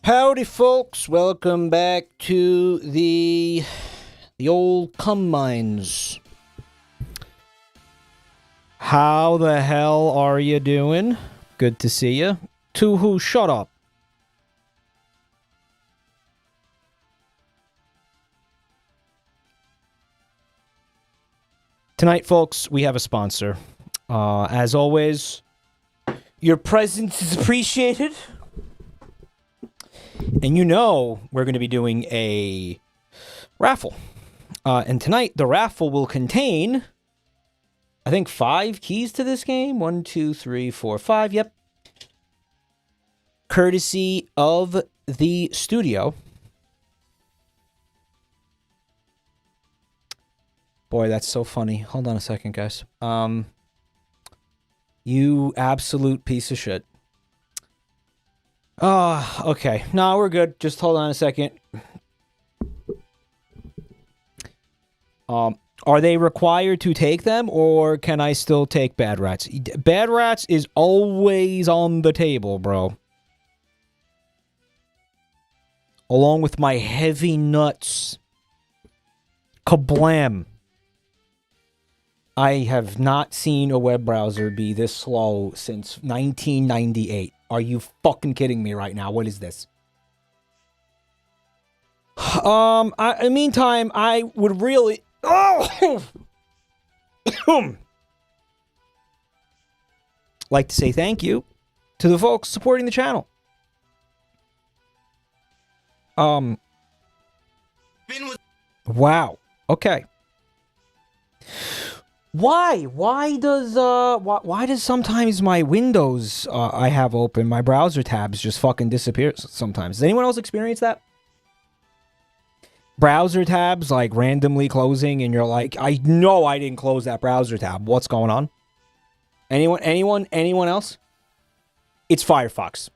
Howdy, folks. Welcome back to the old cum mines. How the hell are you doing? Good to see you. To who? Shut up. Tonight, folks, we have a sponsor. As always, your presence is appreciated. And you know we're going to be doing a raffle. And tonight, the raffle will contain, I think, 5 keys to this game. 1, 2, 3, 4, 5. Yep. Courtesy of the studio. Boy, that's so funny. Hold on a second, guys. You absolute piece of shit. Okay. No, we're good. Just hold on a second. Are they required to take them, or can I still take Bad Rats? Bad Rats is always on the table, bro. Along with my heavy nuts. Kablam. I have not seen a web browser be this slow since 1998. Are you fucking kidding me right now? What is this? In the meantime, I would really... like to say thank you to the folks supporting the channel. Wow. Okay. Why does sometimes my windows I have open, my browser tabs just fucking disappear sometimes? Does anyone else experience that? Browser tabs like randomly closing and you're like, I know I didn't close that browser tab. What's going on? Anyone else? It's Firefox.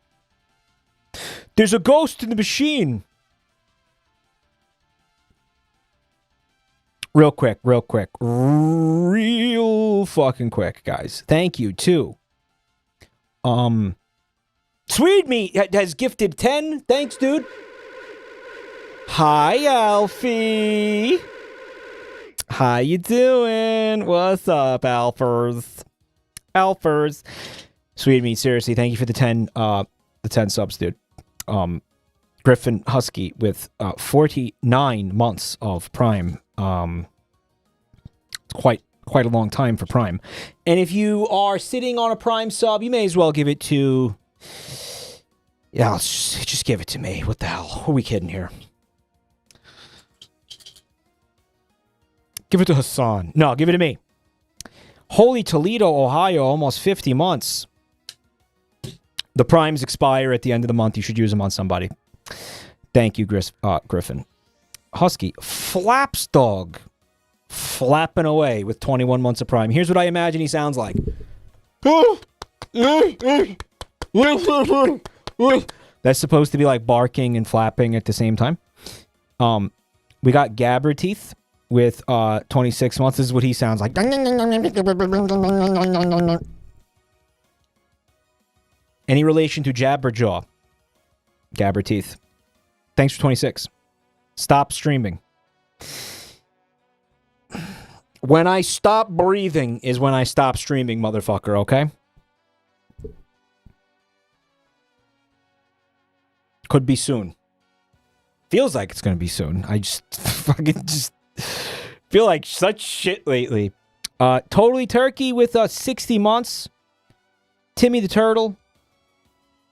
There's a ghost in the machine. Real fucking quick, guys. Thank you, too. Swede Meat has gifted 10. Thanks, dude. Hi, Alfie. How you doing? What's up, Alfers? Swede Meat, seriously, thank you for the 10 subs, dude. Griffin Husky with 49 months of Prime. It's quite a long time for Prime. And if you are sitting on a Prime sub, you may as well give it to... Yeah, just give it to me. What the hell? Who are we kidding here? Give it to Hassan. No, give it to me. Holy Toledo, Ohio, almost 50 months. The Primes expire at the end of the month. You should use them on somebody. Thank you, Griffin. Husky, Flaps Dog, flapping away with 21 months of Prime. Here's what I imagine he sounds like. That's supposed to be like barking and flapping at the same time. We got Gabber Teeth with 26 months. This is what he sounds like. Any relation to Jabberjaw? Gabber Teeth. Thanks for 26. Stop streaming. When I stop breathing is when I stop streaming, motherfucker, okay? Could be soon. Feels like it's gonna be soon. I just fucking just feel like such shit lately. Totally Turkey with 60 months. Timmy the Turtle.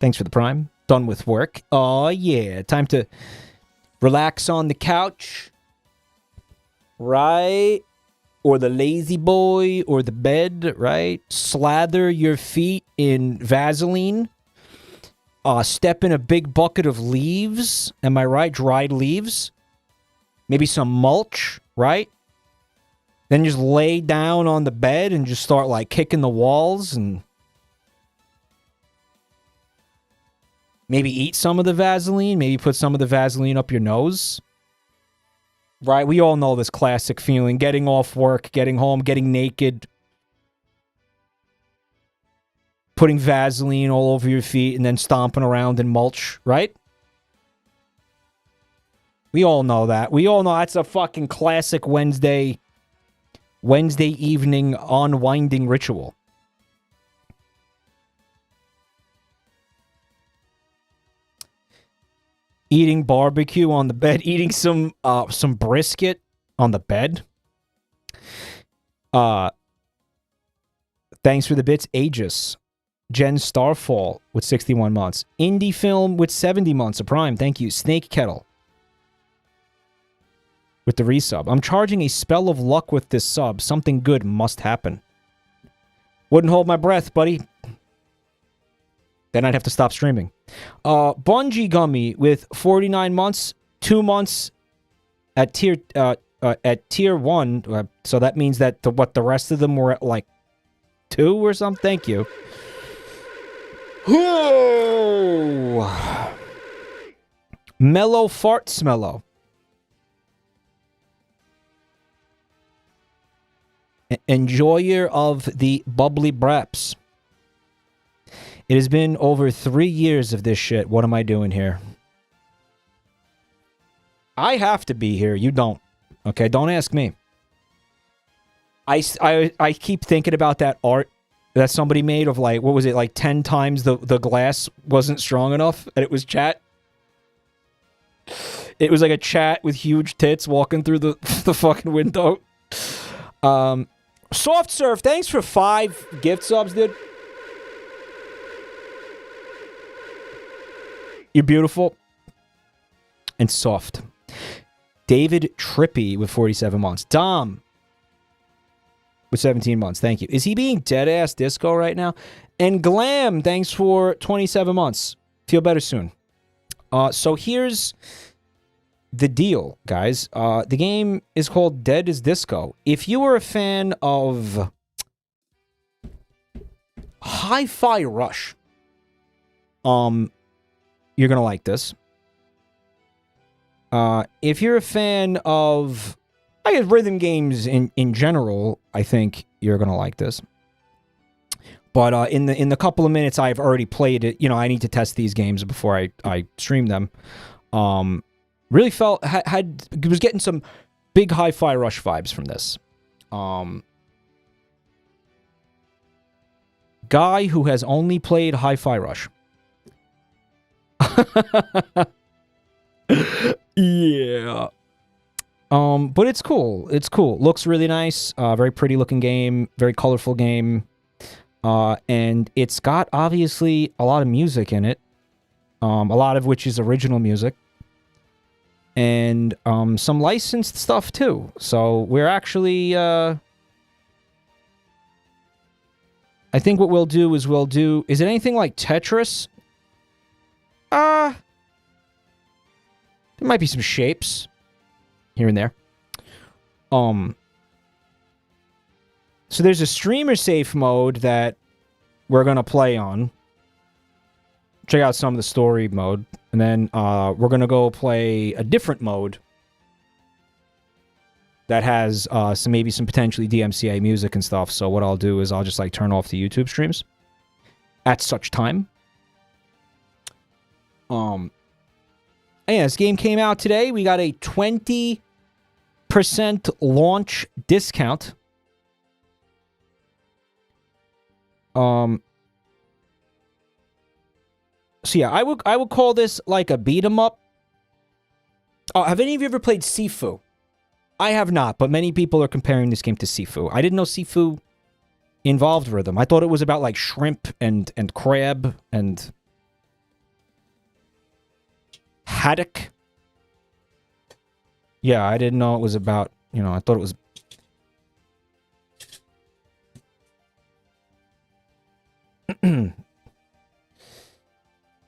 Thanks for the Prime. Done with work. Oh yeah. Time to relax on the couch, right? Or the lazy boy, or the bed, right? Slather your feet in Vaseline. Step in a big bucket of leaves. Am I right? Dried leaves. Maybe some mulch, right? Then just lay down on the bed and just start like kicking the walls and maybe eat some of the Vaseline. Maybe put some of the Vaseline up your nose. Right? We all know this classic feeling. Getting off work, getting home, getting naked. Putting Vaseline all over your feet and then stomping around in mulch, right? We all know that. We all know that's a fucking classic Wednesday evening unwinding ritual. Eating barbecue on the bed, eating some brisket on the bed. Thanks for the bits, Aegis. Jen Starfall with 61 months. Indie Film with 70 months of Prime. Thank you. Snake Kettle with the resub. I'm charging a spell of luck with this sub. Something good must happen. Wouldn't hold my breath, buddy. Then I'd have to stop streaming. Bungie Gummy with 49 months, 2 months at tier 1. So that means that the rest of them were at like 2 or something. Thank you. Mellow Fart Smello. Enjoyer of the bubbly braps. It has been over 3 years of this shit. What am I doing here? I have to be here. You don't. Okay, don't ask me. I keep thinking about that art that somebody made of like, what was it, like 10 times the glass wasn't strong enough, and it was chat. It was like a chat with huge tits walking through the fucking window. Soft Surf, thanks for 5 gift subs, dude. You're beautiful and soft. David Trippy with 47 months. Dom with 17 months. Thank you. Is he being dead-ass disco right now? And Glam, thanks for 27 months. Feel better soon. So here's the deal, guys. The game is called Dead is Disco. If you were a fan of Hi-Fi Rush, you're gonna like this. If you're a fan of, I guess, rhythm games in general, I think you're gonna like this. But in the couple of minutes I've already played it, you know, I need to test these games before I stream them. Really felt was getting some big Hi-Fi Rush vibes from this. Guy who has only played Hi-Fi Rush. Yeah. But it's cool. It's cool. Looks really nice. Very pretty looking game. Very colorful game. And it's got obviously a lot of music in it. A lot of which is original music. And some licensed stuff too. So we're actually I think what we'll do is is it anything like Tetris? There might be some shapes here and there. So there's a streamer safe mode that we're gonna play on. Check out some of the story mode, and then we're gonna go play a different mode that has maybe some potentially DMCA music and stuff. So what I'll do is I'll just like turn off the YouTube streams at such time. Yeah, this game came out today. We got a 20% launch discount. So yeah, I would call this like a beat 'em up. Have any of you ever played Sifu? I have not, but many people are comparing this game to Sifu. I didn't know Sifu involved rhythm. I thought it was about like shrimp and crab and haddock. Yeah, I didn't know it was about, you know, I thought it was...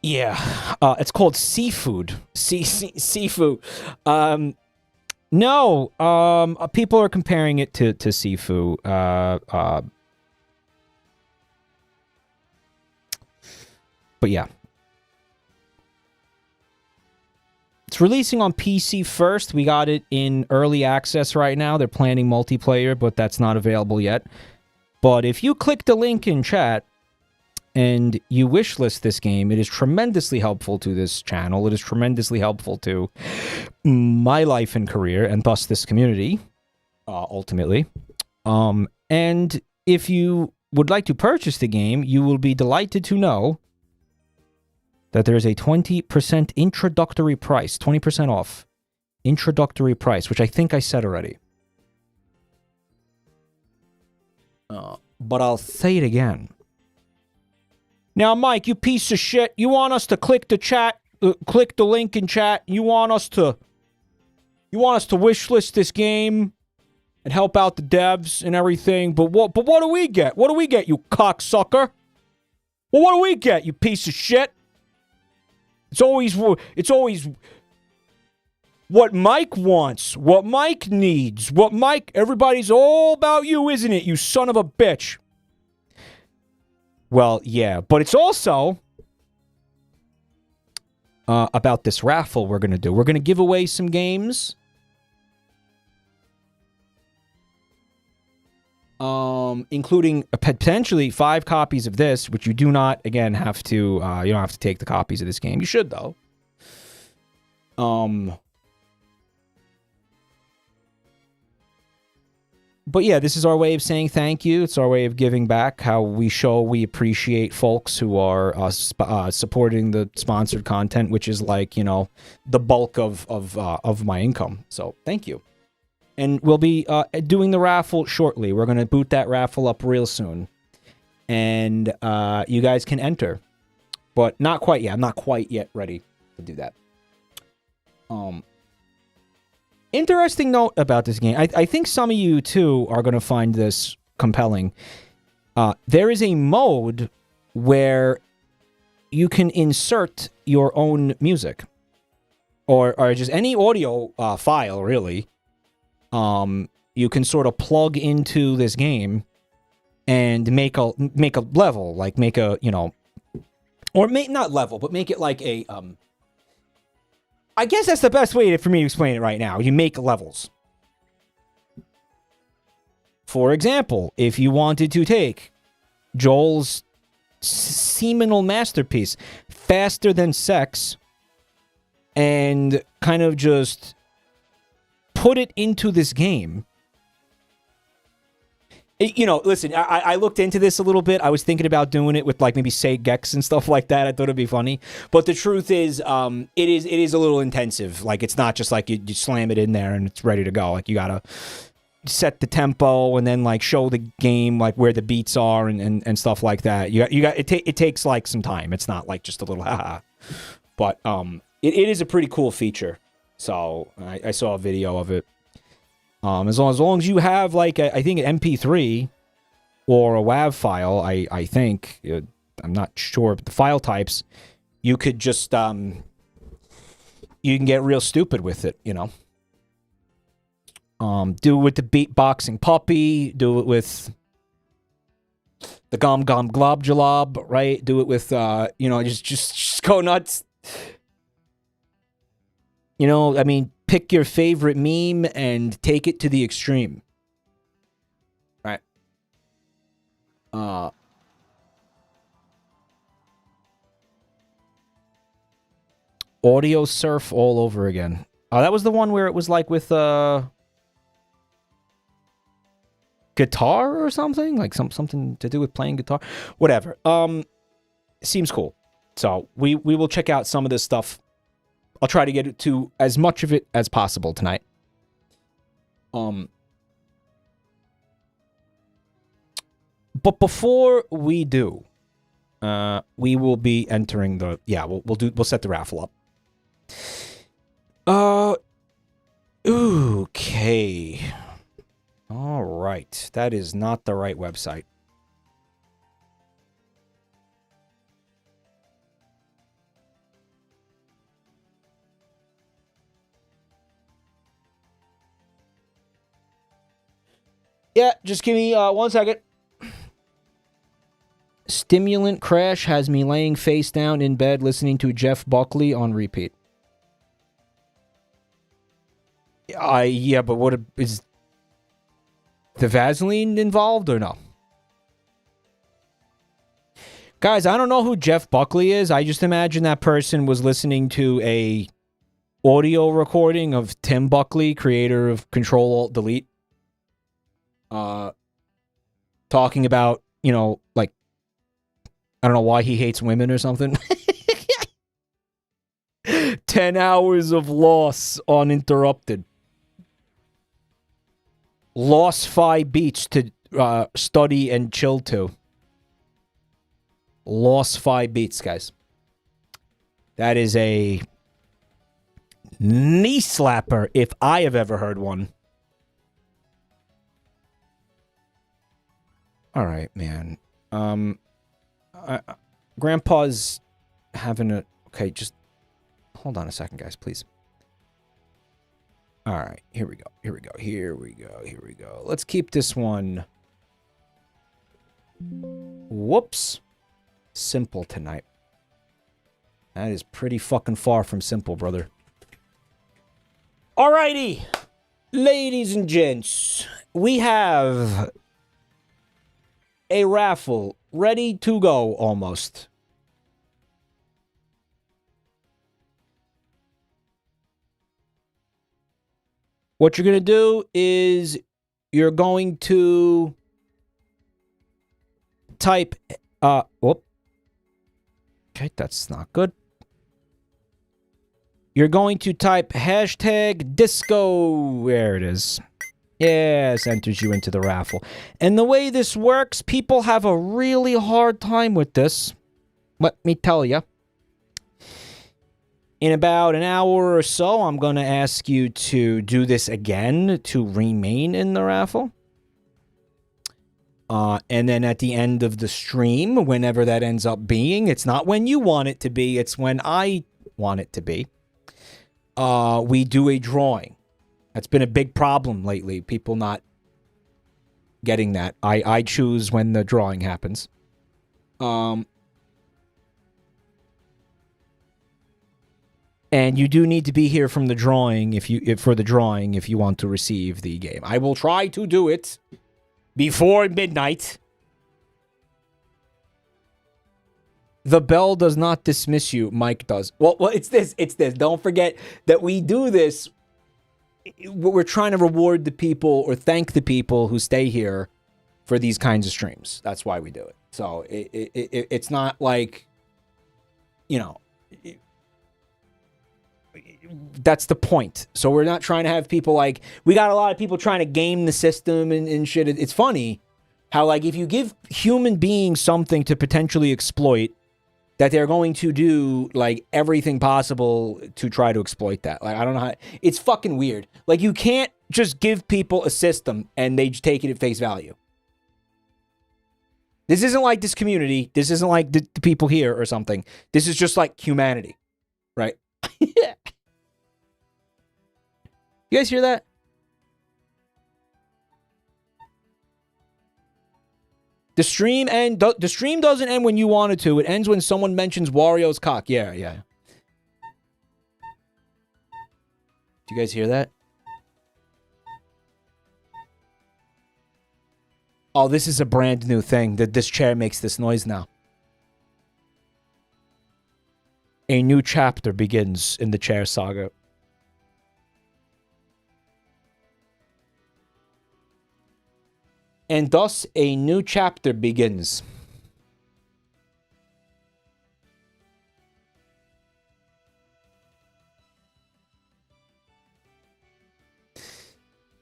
Yeah, it's called seafood. Seafood. No, people are comparing it to Sifu. But yeah. It's releasing on PC first. We got it in early access right now. They're planning multiplayer, but that's not available yet. But if you click the link in chat, and you wish list this game, it is tremendously helpful to this channel. It is tremendously helpful to my life and career, and thus this community, ultimately. And if you would like to purchase the game, you will be delighted to know that there is a 20% introductory price, 20% off introductory price, which I think I said already. But I'll say it again. Now, Mike, you piece of shit, you want us to click the link in chat. You want us to wish list this game and help out the devs and everything. But what do we get? What do we get, you cocksucker? Well, what do we get, you piece of shit? It's always what Mike wants, what Mike needs, everybody's all about you, isn't it, you son of a bitch? Well, yeah, but it's also about this raffle we're going to do. We're going to give away some games. Including potentially 5 copies of this, which you do not, again, have to, you don't have to take the copies of this game. You should, though. But yeah, this is our way of saying thank you. It's our way of giving back, how we show we appreciate folks who are supporting the sponsored content, which is like, you know, the bulk of my income. So thank you. And we'll be doing the raffle shortly. We're going to boot that raffle up real soon. And you guys can enter. But not quite yet. I'm not quite yet ready to do that. Interesting note about this game. I think some of you, too, are going to find this compelling. There is a mode where you can insert your own music. Or just any audio file, really. You can sort of plug into this game and make a level, like make a, you know, or not level, but make it like a, I guess that's the best way for me to explain it right now. You make levels. For example, if you wanted to take Joel's seminal masterpiece, Faster Than Sex, and kind of just put it into this game. You know, listen, I looked into this a little bit. I was thinking about doing it with, like, maybe Say Gex and stuff like that. I thought it'd be funny. But the truth is, it is a little intensive. Like, it's not just like you slam it in there and it's ready to go. Like, you gotta set the tempo and then, like, show the game, like, where the beats are and stuff like that. It takes, like, some time. It's not, like, just a little haha. But it is a pretty cool feature. So I saw a video of it. As long as you have, like, I think an MP3 or a WAV file, I think, I'm not sure, but the file types, you could just, you can get real stupid with it, you know. Do it with the beatboxing puppy, do it with the Gom Gom Glob Jalob, right? Do it with, you know, just go nuts. You know, I mean, pick your favorite meme and take it to the extreme. Right. Audio surf all over again. That was the one where it was like with guitar or something? Like something to do with playing guitar? Whatever. Seems cool. So we will check out some of this stuff. I'll try to get to as much of it as possible tonight. But before we do, we will be entering the, we'll set the raffle up. Okay. All right. That is not the right website. Yeah, just give me 1 second. Stimulant crash has me laying face down in bed listening to Jeff Buckley on repeat. Yeah, but what is the Vaseline involved or no? Guys, I don't know who Jeff Buckley is. I just imagine that person was listening to a audio recording of Tim Buckley, creator of Control-Alt-Delete, talking about, you know, like, I don't know why he hates women or something. 10 hours of loss uninterrupted. Lo-fi beats to study and chill to. Lo-fi beats, guys. That is a knee slapper if I have ever heard one. All right, man. Grandpa's having a... Okay, just hold on a second, guys, please. All right, here we go. Here we go. Here we go. Here we go. Let's keep this one... Whoops. Simple tonight. That is pretty fucking far from simple, brother. Alrighty. Ladies and gents, we have a raffle ready to go almost. What you're going to do is you're going to type, whoop. Okay, that's not good. You're going to type hashtag disco. There it is. Yes, enters you into the raffle. And the way this works, people have a really hard time with this. Let me tell you. In about an hour or so, I'm going to ask you to do this again to remain in the raffle. And then at the end of the stream, whenever that ends up being, it's not when you want it to be, it's when I want it to be. We do a drawing. That's been a big problem lately. People not getting that. I choose when the drawing happens. And you do need to be here from the drawing for the drawing if you want to receive the game. I will try to do it before midnight. The bell does not dismiss you. Mike does. Well, it's this. It's this. Don't forget that we do this. We're trying to reward the people or thank the people who stay here for these kinds of streams. That's why we do it. So it's not like, you know, that's the point. So we're not trying to have people like, we got a lot of people trying to game the system and shit. It's funny how, like, if you give human beings something to potentially exploit, that they're going to do, like, everything possible to try to exploit that. Like, I don't know how... It's fucking weird. Like, you can't just give people a system and they just take it at face value. This isn't like this community. This isn't like the people here or something. This is just like humanity. Right? Yeah. You guys hear that? The stream doesn't end when you want it to. It ends when someone mentions Wario's cock. Yeah. Do you guys hear that? Oh, this is a brand new thing. That this chair makes this noise now. A new chapter begins in the chair saga. And thus, a new chapter begins.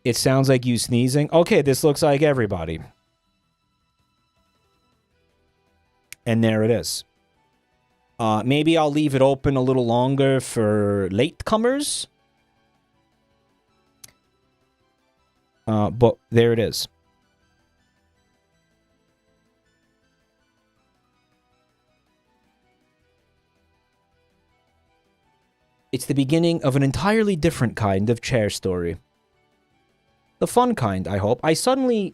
It sounds like you sneezing. Okay, this looks like everybody. And there it is. Maybe I'll leave it open a little longer for latecomers. But there it is. It's the beginning of an entirely different kind of chair story. The fun kind, I hope. I suddenly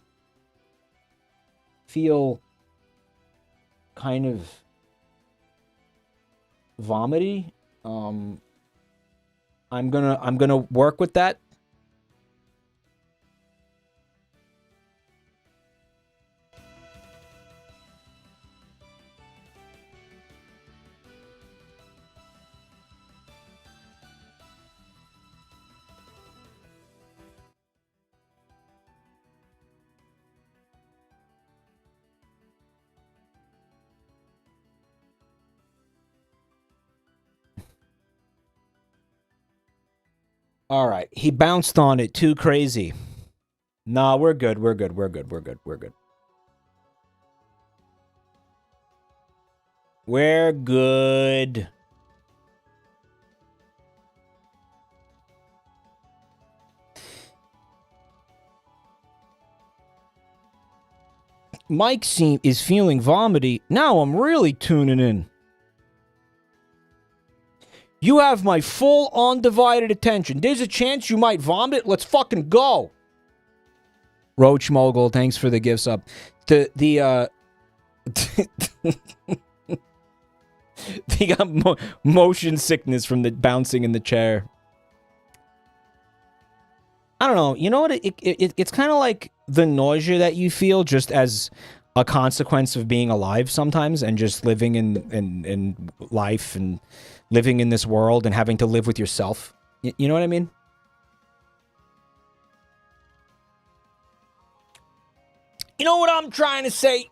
feel kind of vomity. I'm gonna work with that. All right. He bounced on it too crazy. Nah, we're good. We're good. We're good. We're good. We're good. We're good. Mike is feeling vomity. Now I'm really tuning in. You have my full undivided attention. There's a chance you might vomit. Let's fucking go. Roach Mogul, thanks for the gifts up. He got motion sickness from the bouncing in the chair. I don't know. You know what? It's kind of like the nausea that you feel just as a consequence of being alive sometimes and just living in life and living in this world and having to live with yourself. You know what I mean? You know what I'm trying to say?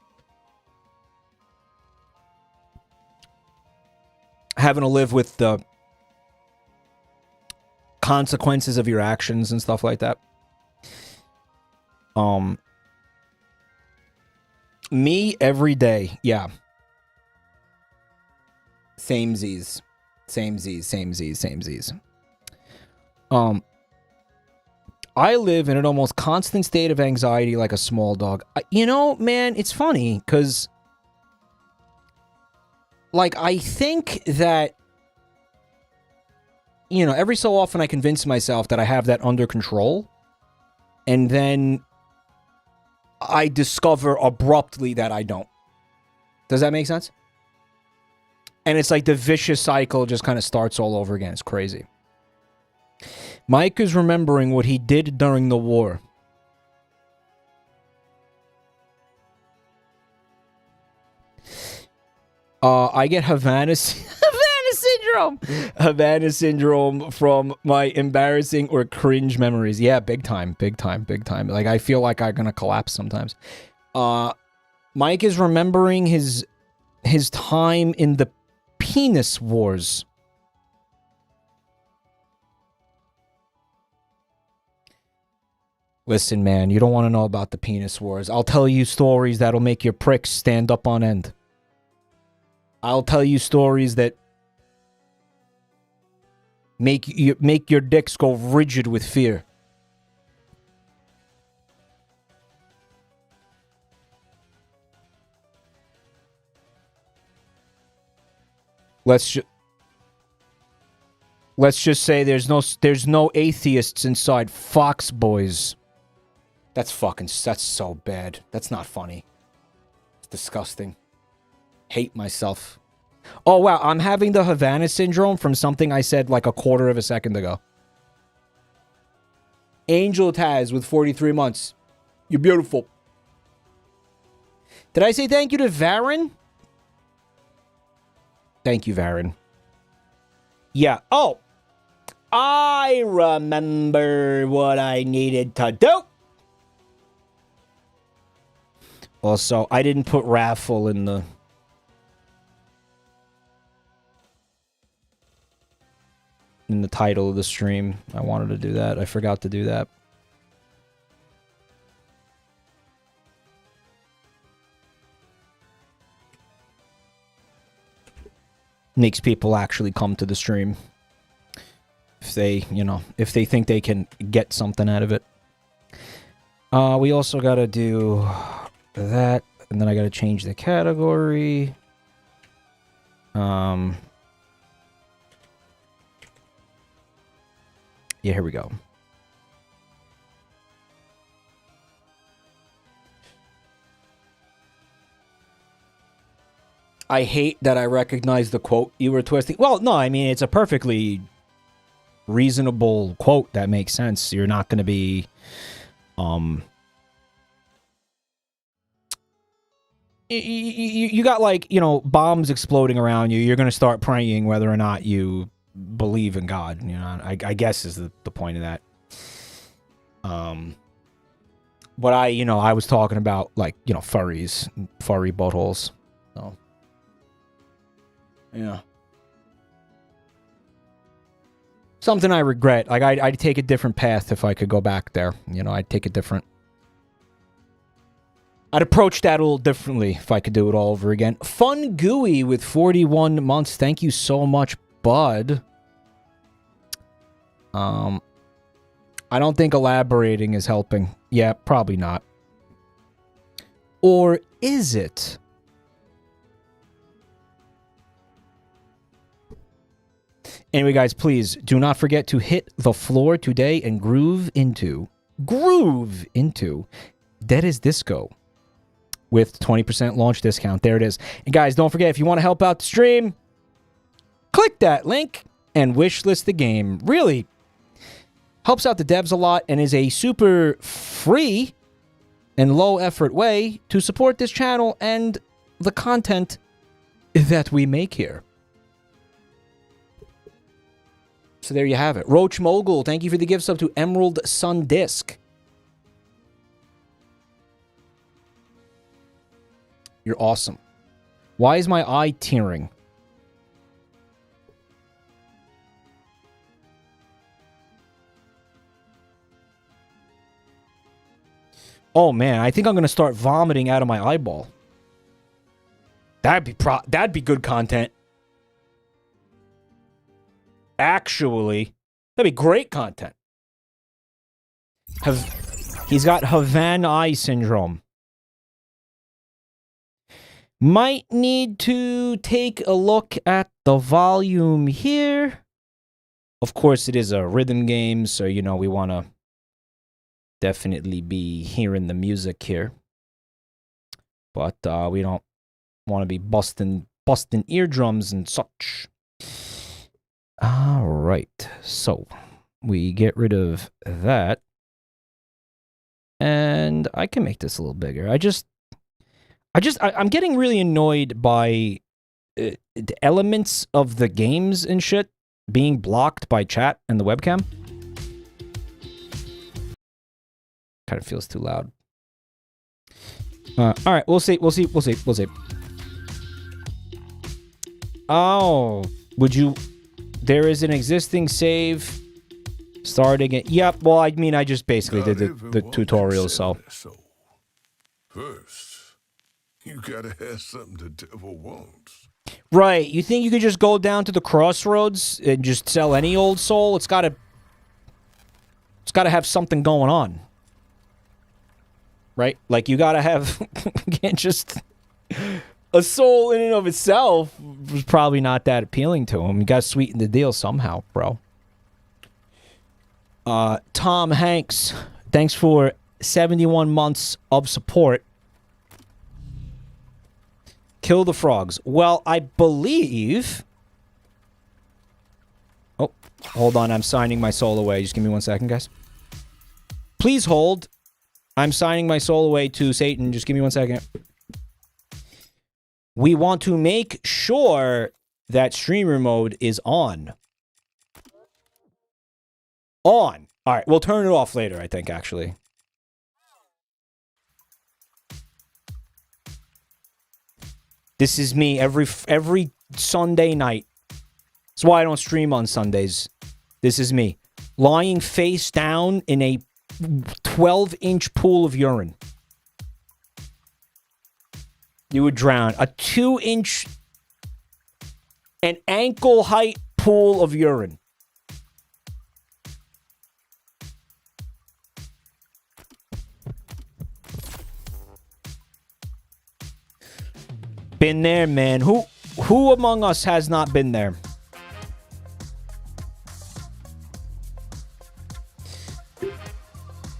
Having to live with the consequences of your actions and stuff like that. Me every day, yeah. Samesies. I live in an almost constant state of anxiety like a small dog. You know, man, it's funny, because like, I think that, you know, every so often I convince myself that I have that under control, and then I discover abruptly that I don't. Does that make sense? And it's like the vicious cycle just kind of starts all over again. It's crazy. Mike is remembering what he did during the war. I get Havana syndrome from my embarrassing or cringe memories. Yeah, big time. Like, I feel like I'm gonna collapse sometimes. Mike is remembering his time in the penis wars. Listen, man, you don't want to know about the penis wars. I'll tell you stories that'll make your pricks stand up on end. I'll tell you stories that make your dicks go rigid with fear. Let's just say there's no atheists inside Fox Boys. That's so bad. That's not funny. It's disgusting. Hate myself. Oh, wow. I'm having the Havana syndrome from something I said like a quarter of a second ago. Angel Taz with 43 months. You're beautiful. Did I say thank you to Varen? Thank you, Varen. Yeah. Oh. I remember what I needed to do. Also, I didn't put raffle in the title of the stream. I wanted to do that. I forgot to do that. Makes people actually come to the stream. If they, you know, if they think they can get something out of it. We also gotta do that, and then I gotta change the category. Yeah, here we go. I hate that I recognize the quote you were twisting. Well, no, I mean, it's a perfectly reasonable quote that makes sense. You're not going to be, you got, like, you know, bombs exploding around you. You're going to start praying whether or not you believe in God. You know, I guess is the point of that. But I was talking about, like, you know, furry buttholes. So, yeah. Something I regret. Like, I'd take a different path if I could go back there. You know, I'd take a different... I'd approach that a little differently if I could do it all over again. Fun Gooey with 41 months. Thank you so much, bud. I don't think elaborating is helping. Yeah, probably not. Or is it? Anyway, guys, please do not forget to hit the floor today and groove into Dead as Disco with 20% launch discount. There it is. And guys, don't forget, if you want to help out the stream, click that link and wishlist the game. Really helps out the devs a lot and is a super free and low effort way to support this channel and the content that we make here. So there you have it. Roach Mogul, thank you for the gift sub to Emerald Sun Disc. You're awesome. Why is my eye tearing? Oh man, I think I'm gonna start vomiting out of my eyeball. That'd be good content. Actually, that'd be great content. He's got Havana eye syndrome. Might need to take a look at the volume here. Of course, it is a rhythm game, so, you know, we want to definitely be hearing the music here. But we don't want to be busting eardrums and such. All right, so we get rid of that. And I can make this a little bigger. I'm getting really annoyed by the elements of the games and shit being blocked by chat and the webcam. Kind of feels too loud. All right, we'll see. Oh, would you... There is an existing save. Starting it. Yep, well, I mean, I just basically did the tutorial, so... First, you gotta have something the devil wants. Right, you think you could just go down to the crossroads and just sell any old soul? It's gotta have something going on. Right? Like, you gotta have... you can't just... A soul in and of itself was probably not that appealing to him. You gotta sweeten the deal somehow, bro. Tom Hanks, thanks for 71 months of support. Kill the frogs. Well, I believe... Oh, hold on. I'm signing my soul away. Just give me 1 second, guys. Please hold. I'm signing my soul away to Satan. Just give me 1 second. We want to make sure that streamer mode is on. On. All right, we'll turn it off later, I think, actually. This is me every Sunday night. That's why I don't stream on Sundays. This is me. Lying face down in a 12-inch pool of urine. You would drown. A 2-inch, an ankle-height pool of urine. Been there, man. Who among us has not been there?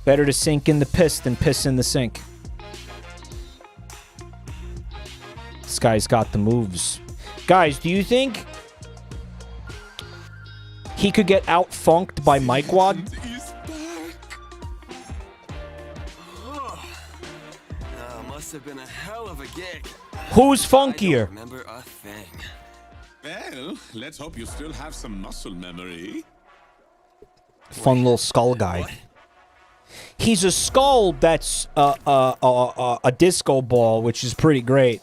Better to sink in the piss than piss in the sink. This guy's got the moves. Guys, do you think he could get out-funked by Mike Wad? Must have been a hell of a gig. Who's funkier? Remember a thing. Well, let's hope you still have some muscle memory. Fun little skull guy. What? He's a skull that's a disco ball, which is pretty great.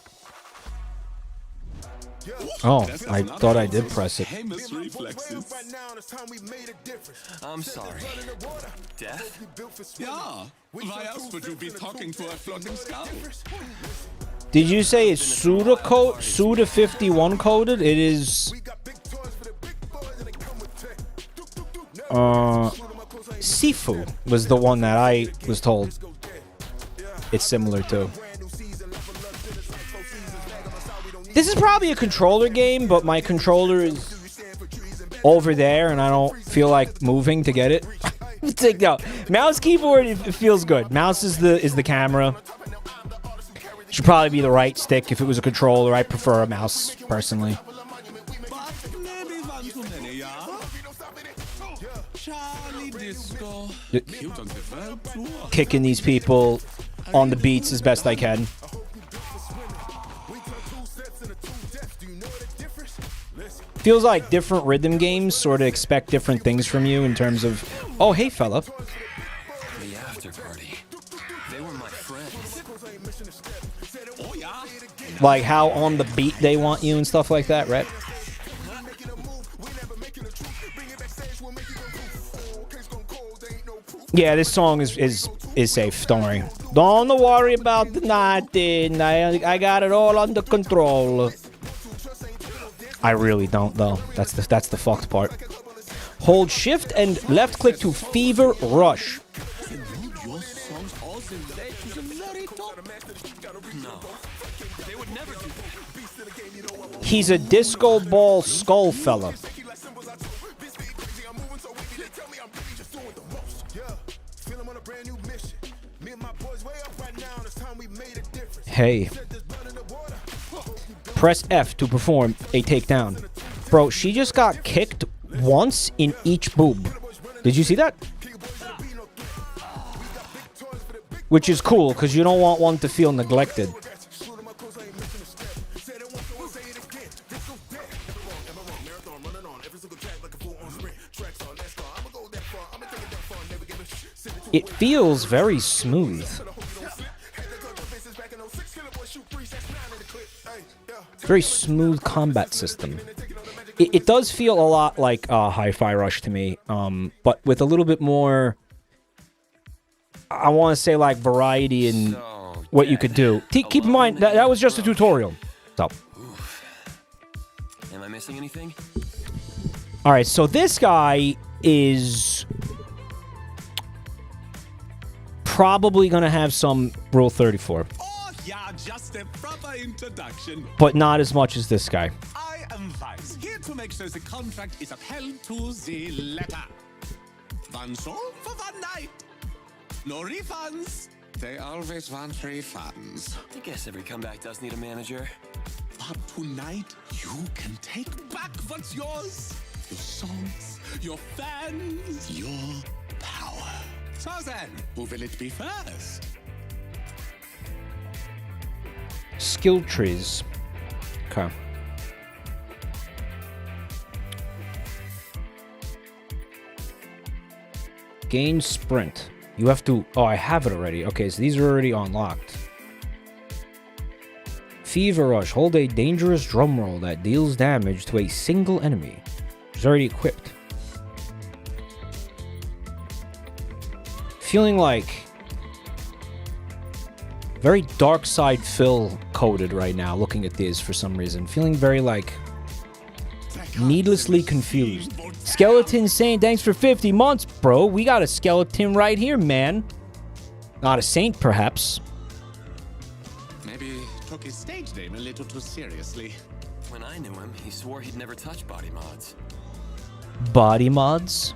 Oh, This is I not thought I also did press it. famous reflexes. I'm sorry. Death? Yeah. Why else would you be talking to a floating skull? Did you say it's Suda 51 coded? It is Sifu was the one that I was told it's similar to. This is probably a controller game, but my controller is over there and I don't feel like moving to get it. Take out mouse keyboard, it feels good. Mouse is the camera. Should probably be the right stick if it was a controller. I prefer a mouse personally. But maybe one too many, yeah? Charlie Disco. Y- Cute on the world tour. Kicking these people on the beats as best I can. Feels like different rhythm games sort of expect different things from you in terms of, oh, hey, fella. The after party. They were my friends. Oh, yeah? Like how on the beat they want you and stuff like that, right? Yeah, this song is safe. Don't worry. Don't worry about the nothing. I got it all under control. I really don't though. That's the fucked part. Hold shift and left click to fever rush. Your songs also led to the very top. No. They would never do that. He's a disco ball skull fella. Hey. Press F to perform a takedown. Bro, she just got kicked once in each boob. Did you see that? Which is cool, because you don't want one to feel neglected. It feels very smooth. Very smooth combat system. It does feel a lot like Hi-Fi Rush to me, but with a little bit more, I want to say, like, variety in what you could do. Keep in mind, that was just a tutorial. So. Am I missing anything? Alright, so this guy is probably going to have some Rule 34. Oh, yeah, just a proper introduction. But not as much as this guy. I am Vice, here to make sure the contract is upheld to the letter. One show for one night. No refunds. They always want refunds. I guess every comeback does need a manager. But tonight, you can take back what's yours. Your songs, your fans, your power. So then, who will it be first? Skill trees. Okay. Gain sprint. You have to... Oh, I have it already. Okay, so these are already unlocked. Fever Rush. Hold a dangerous drum roll that deals damage to a single enemy. It's already equipped. Feeling like... very dark side Phil coded right now, looking at this for some reason. Feeling very, like... needlessly confused. Skeleton Saint, thanks for 50 months, bro. We got a skeleton right here, man. Not a saint, perhaps. Maybe took his stage name a little too seriously. When I knew him, he swore he'd never touch body mods. Body mods?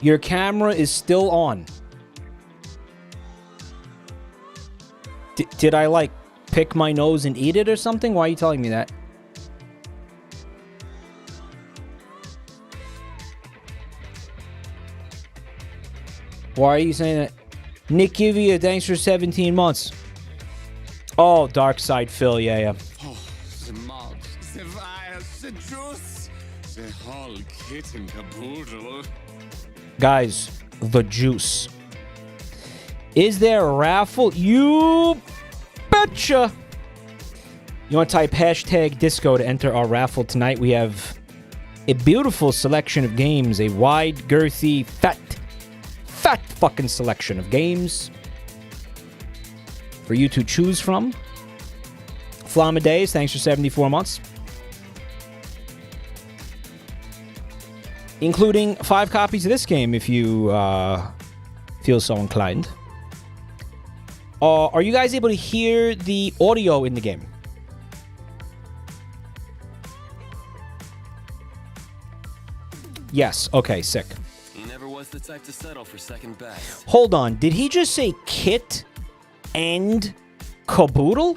Your camera is still on. Did I, like, pick my nose and eat it or something? Why are you telling me that? Why are you saying that? Nick Givia, thanks for 17 months. Oh, Dark Side Phil, yeah. Oh, the mods, the wires, the juice, the whole kit and caboodle. Guys, the juice. Is there a raffle? You betcha. You want to type hashtag disco to enter our raffle tonight. We have a beautiful selection of games, a wide, girthy, fat fucking selection of games for you to choose from. Flamadeus, thanks for 74 months. Including 5 copies of this game if you feel so inclined. Are you guys able to hear the audio in the game? Yes. Okay, sick. He never was the type to settle for second best. Hold on. Did he just say kit and caboodle?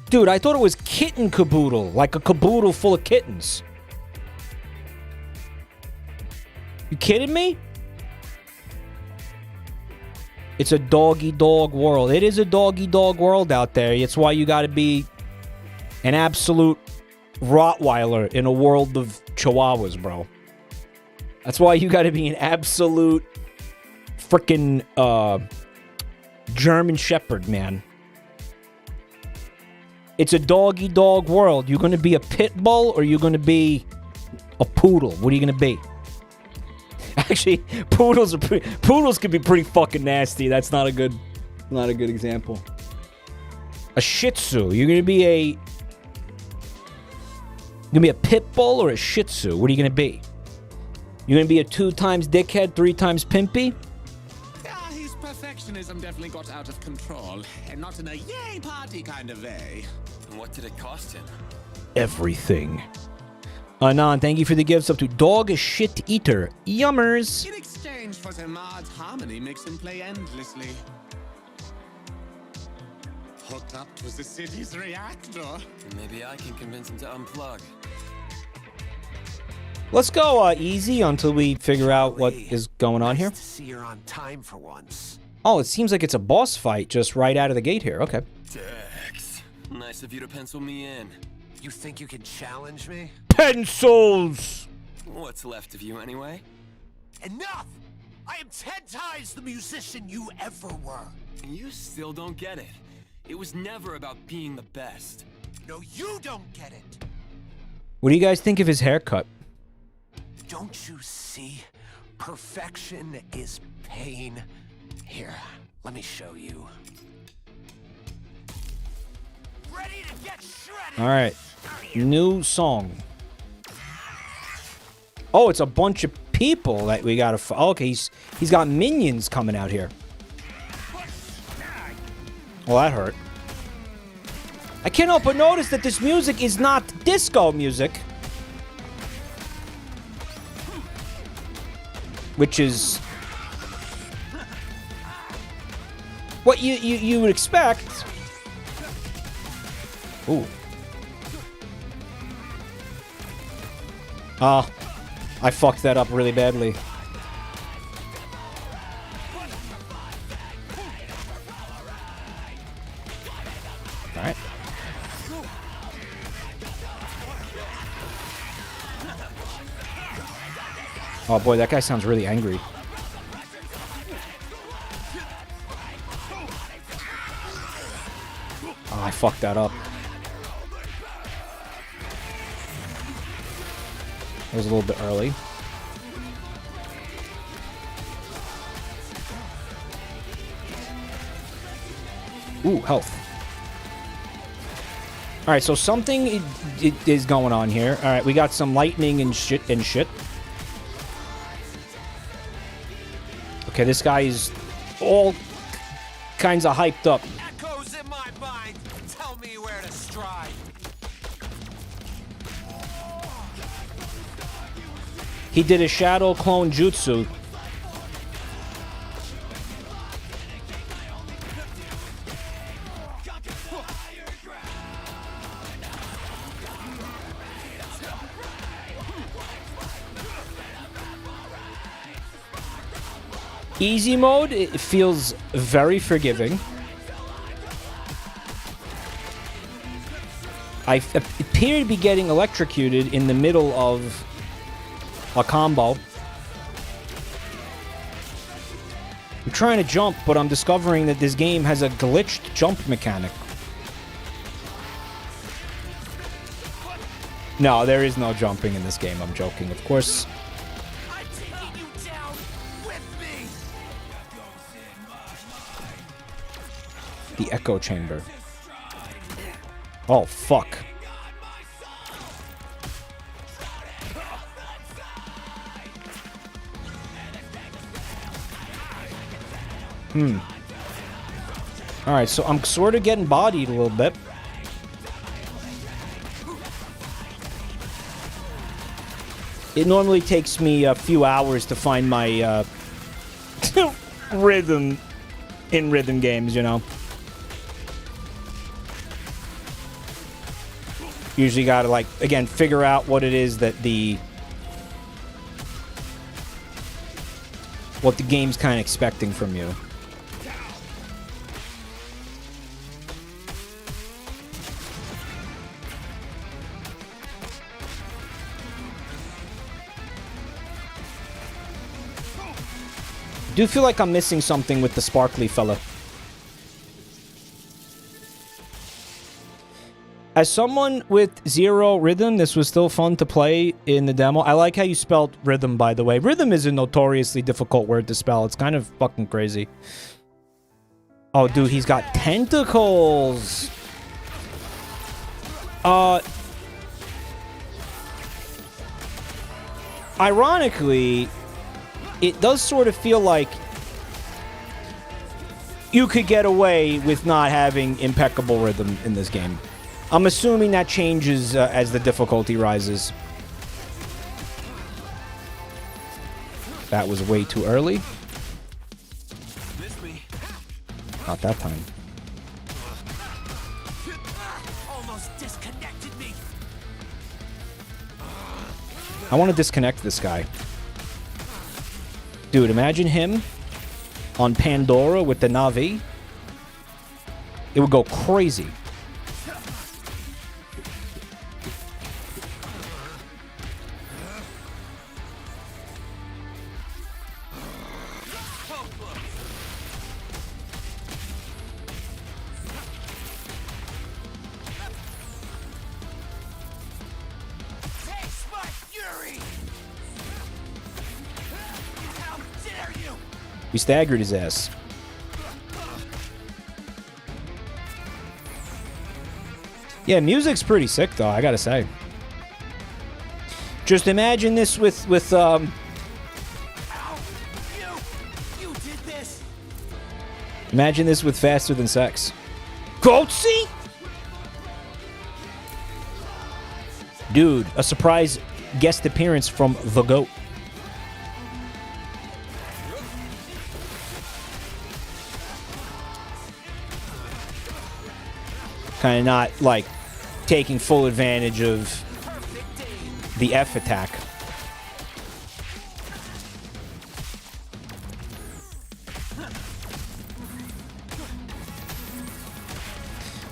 Dude, I thought it was kitten caboodle, like a caboodle full of kittens. You kidding me? It's a doggy-dog world. It is a doggy-dog world out there. It's why you gotta be an absolute Rottweiler in a world of Chihuahuas, bro. That's why you gotta be an absolute frickin' German Shepherd, man. It's a doggy-dog world. You're gonna be a pit bull or you're gonna be a poodle? What are you gonna be? Actually, poodles could be pretty fucking nasty. That's not a good example. A Shih Tzu. You're gonna be a pit bull or a Shih Tzu? What are you gonna be? You're gonna be a 2 times dickhead, 3 times pimpy? Ah, his perfectionism definitely got out of control, and not in a yay party kind of way. And what did it cost him? Everything. Anon, thank you for the gifts up to Dog Shit Eater. Yummers. In exchange for Zamad's harmony makes him play endlessly. Hooked up to the city's reactor. Maybe I can convince him to unplug. Let's go easy until we figure out what is going on here. Nice to see you're on time for once. Oh, it seems like it's a boss fight just right out of the gate here. Okay. Dex, nice of you to pencil me in. You think you can challenge me? Pencils! What's left of you anyway? Enough! I am 10 times the musician you ever were. You still don't get it. It was never about being the best. No, you don't get it. What do you guys think of his haircut? Don't you see? Perfection is pain. Here, let me show you. Ready to get shredded. All right. New song. Oh, it's a bunch of people that we gotta. Okay, he's got minions coming out here. Well, that hurt. I can't help but notice that this music is not disco music, which is what you would expect. Ooh. Oh, I fucked that up really badly. Alright. Oh boy, that guy sounds really angry. Oh, I fucked that up. It was a little bit early. Ooh, health. All right, so something is going on here. All right, we got some lightning and shit. Okay, this guy is all kinds of hyped up. Echoes in my mind. Tell me where to strike. He did a shadow clone jutsu. Easy mode, it feels very forgiving. I appear to be getting electrocuted in the middle of a combo. trying to jump, but I'm discovering that this game has a glitched jump mechanic. No, there is no jumping in this game. I'm joking, of course. I'm taking you down with me. The echo chamber. Oh, fuck. Alright, so I'm sort of getting bodied a little bit. It normally takes me a few hours to find my rhythm in rhythm games, you know. Usually gotta, like, again, figure out what it is that what the game's kind of expecting from you. Do feel like I'm missing something with the sparkly fella. As someone with zero rhythm, this was still fun to play in the demo. I like how you spelled rhythm, by the way. Rhythm is a notoriously difficult word to spell. It's kind of fucking crazy. Oh, dude, he's got tentacles. Ironically, it does sort of feel like you could get away with not having impeccable rhythm in this game. I'm assuming that changes as the difficulty rises. That was way too early. Not that time. Almost disconnected me. I want to disconnect this guy. Dude, imagine him on Pandora with the Navi. It would go crazy. Taste my fury. How dare you? We staggered his ass. Yeah, music's pretty sick, though, I gotta say. Just imagine this with Ow! You did this. imagine this with Faster Than Sex. Goatsy? Dude, a surprise guest appearance from The Goat. Kind of not, like, taking full advantage of the F attack.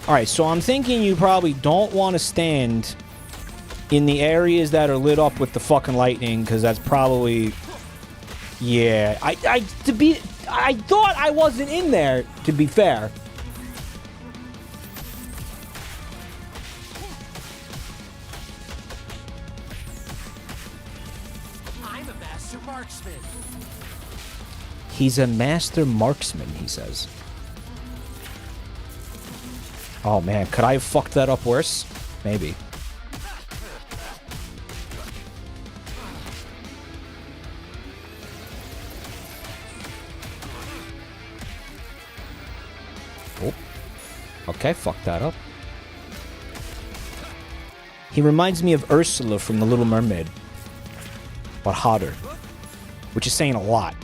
Alright, so I'm thinking you probably don't want to stand in the areas that are lit up with the fucking lightning, because that's probably... Yeah, I thought I wasn't in there, to be fair. I'm a master marksman. He's a master marksman, he says. Oh man, could I have fucked that up worse? Maybe. Oh. Okay, fuck that up. He reminds me of Ursula from The Little Mermaid. But hotter. Which is saying a lot.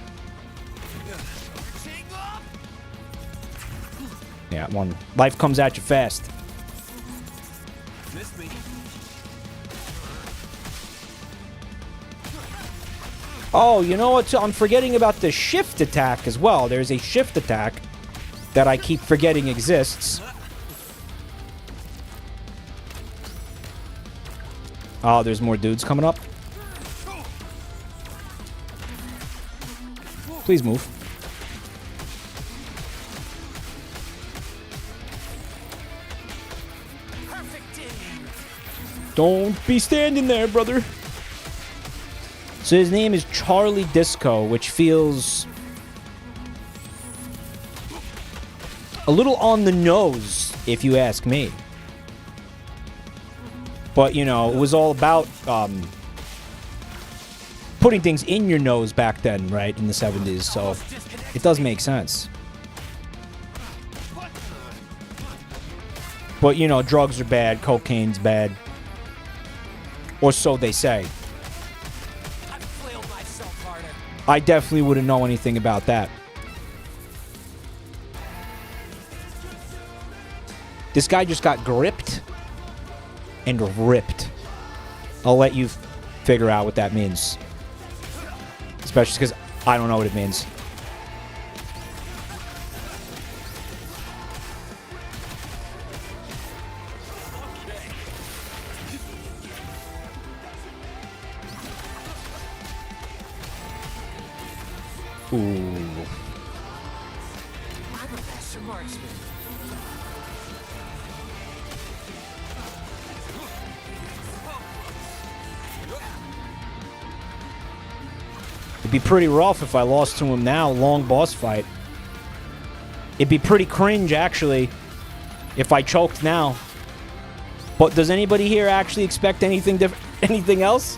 Yeah, one. Life comes at you fast. Missed me. Oh, you know what? I'm forgetting about the shift attack as well. There's a shift attack that I keep forgetting exists. Oh, there's more dudes coming up. Please move. Don't be standing there, brother. So his name is Charlie Disco, which feels a little on the nose, if you ask me. But, you know, it was all about putting things in your nose back then, right, in the 70s, so it does make sense. But, you know, drugs are bad, cocaine's bad. Or so they say. I definitely wouldn't know anything about that. This guy just got gripped and ripped. I'll let you figure out what that means. Especially because I don't know what it means. Ooh. I'm a master marksman. It'd be pretty rough if I lost to him now. Long boss fight. It'd be pretty cringe, actually, if I choked now. But does anybody here actually expect anything different? Anything else?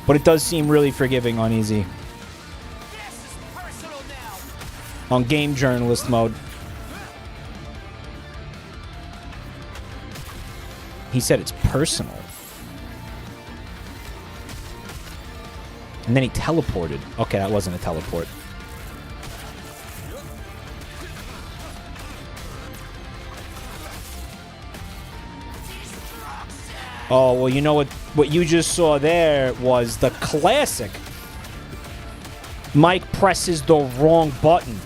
But it does seem really forgiving on easy. This is personal now. On game journalist mode. He said it's personal. And then he teleported. Okay, that wasn't a teleport. Oh, well, you know what you just saw there was the classic. Mike presses the wrong button.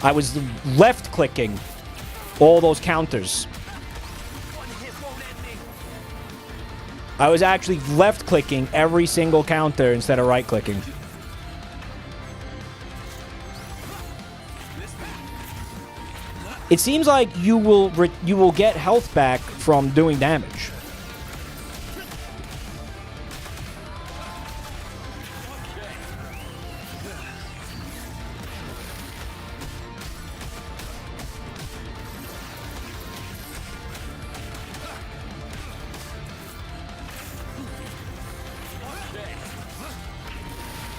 I was left-clicking all those counters. One hit won't end me. I was actually left-clicking every single counter instead of right-clicking. It seems like you will get health back from doing damage.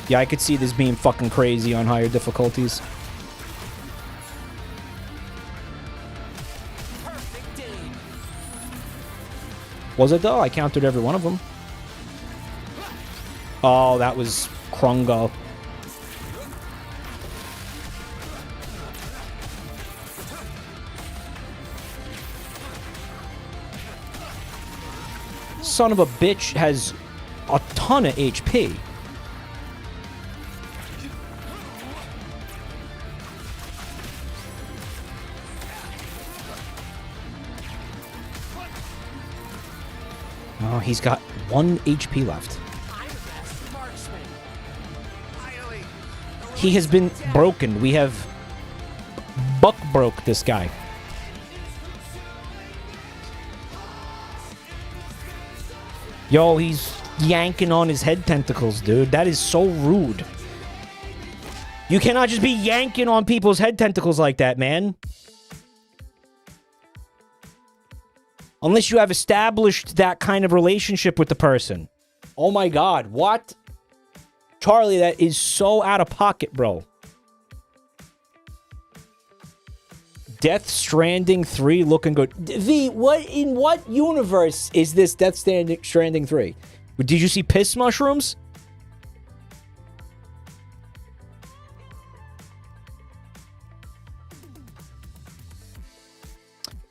Yeah, I could see this being fucking crazy on higher difficulties. Perfect aim. Was it though? I counted every one of them. Oh, that was Krungo. Son of a bitch has a ton of HP. Oh, he's got 1 HP left. I'm a master marksman. Finally. He has been broken. We have buck broke this guy. Yo, he's yanking on his head tentacles, dude. That is so rude. You cannot just be yanking on people's head tentacles like that, man. Unless you have established that kind of relationship with the person. Oh my god, what? Charlie, that is so out of pocket, bro. Death Stranding 3 looking good. V, in what universe is this Death Stranding 3? Did you see piss mushrooms?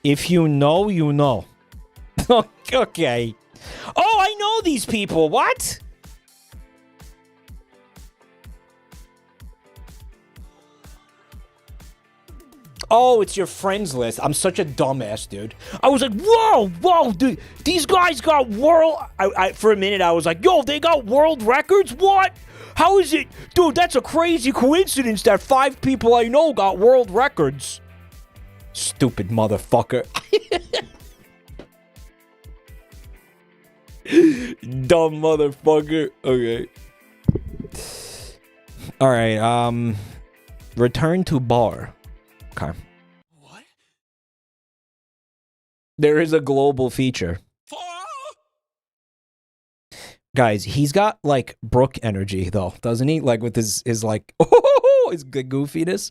If you know, you know. Okay. Oh, I know these people. What? Oh, it's your friends list. I'm such a dumbass, dude. I was like, whoa, dude. These guys got world... for a minute, I was like, yo, they got world records? What? How is it? Dude, that's a crazy coincidence that 5 people I know got world records. Stupid motherfucker. Dumb motherfucker. Okay. Alright, return to bar. Okay. What? There is a global feature. Guys, he's got, like, Brooke energy, though, doesn't he? Like, with his like, oh, his goofiness.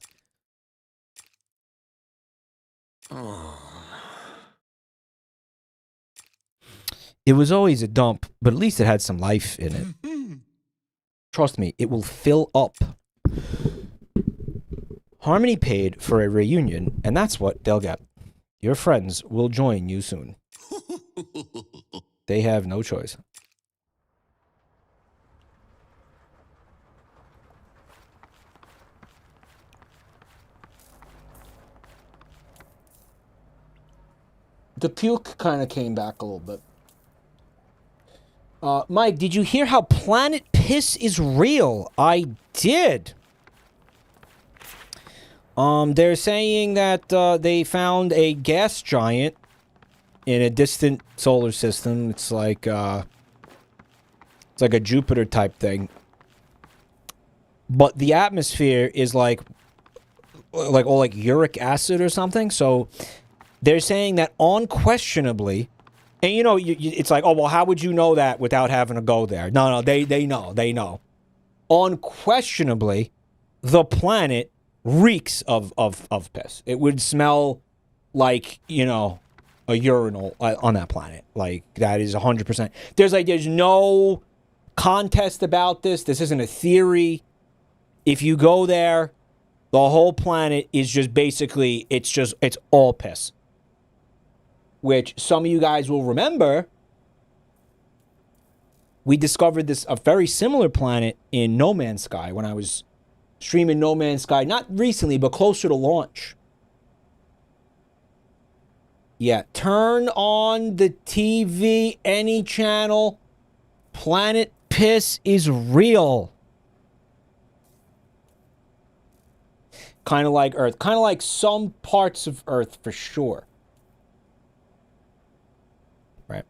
It was always a dump, but at least it had some life in it. Trust me, it will fill up. Harmony paid for a reunion, and that's what they'll get. Your friends will join you soon. They have no choice. The puke kind of came back a little bit. Mike, did you hear how planet piss is real? I did. They're saying that they found a gas giant in a distant solar system. It's like a Jupiter type thing. But the atmosphere is like uric acid or something. So they're saying that unquestionably, and you know, it's like, oh, well, how would you know that without having to go there? No, they know. Unquestionably, the planet reeks of piss. It would smell like, you know, a urinal on that planet. Like, that is 100%. There's no contest about this. This isn't a theory. If you go there, the whole planet is just basically, it's all piss. Which some of you guys will remember, we discovered a very similar planet in No Man's Sky when I was streaming No Man's Sky, not recently, but closer to launch. Yeah, turn on the TV, any channel. Planet piss is real. Kind of like Earth. Kind of like some parts of Earth, for sure. Right.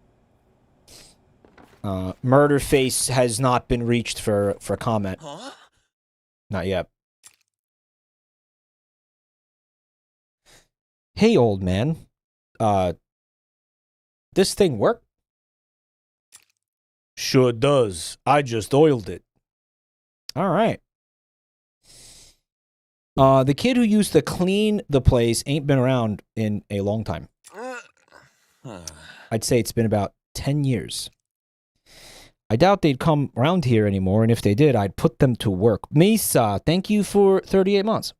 Murderface has not been reached for comment. Huh? Not yet. Hey, old man. This thing work? Sure does. I just oiled it. All right. The kid who used to clean the place ain't been around in a long time. I'd say it's been about 10 years. I doubt they'd come around here anymore, and if they did, I'd put them to work. Misa, thank you for 38 months.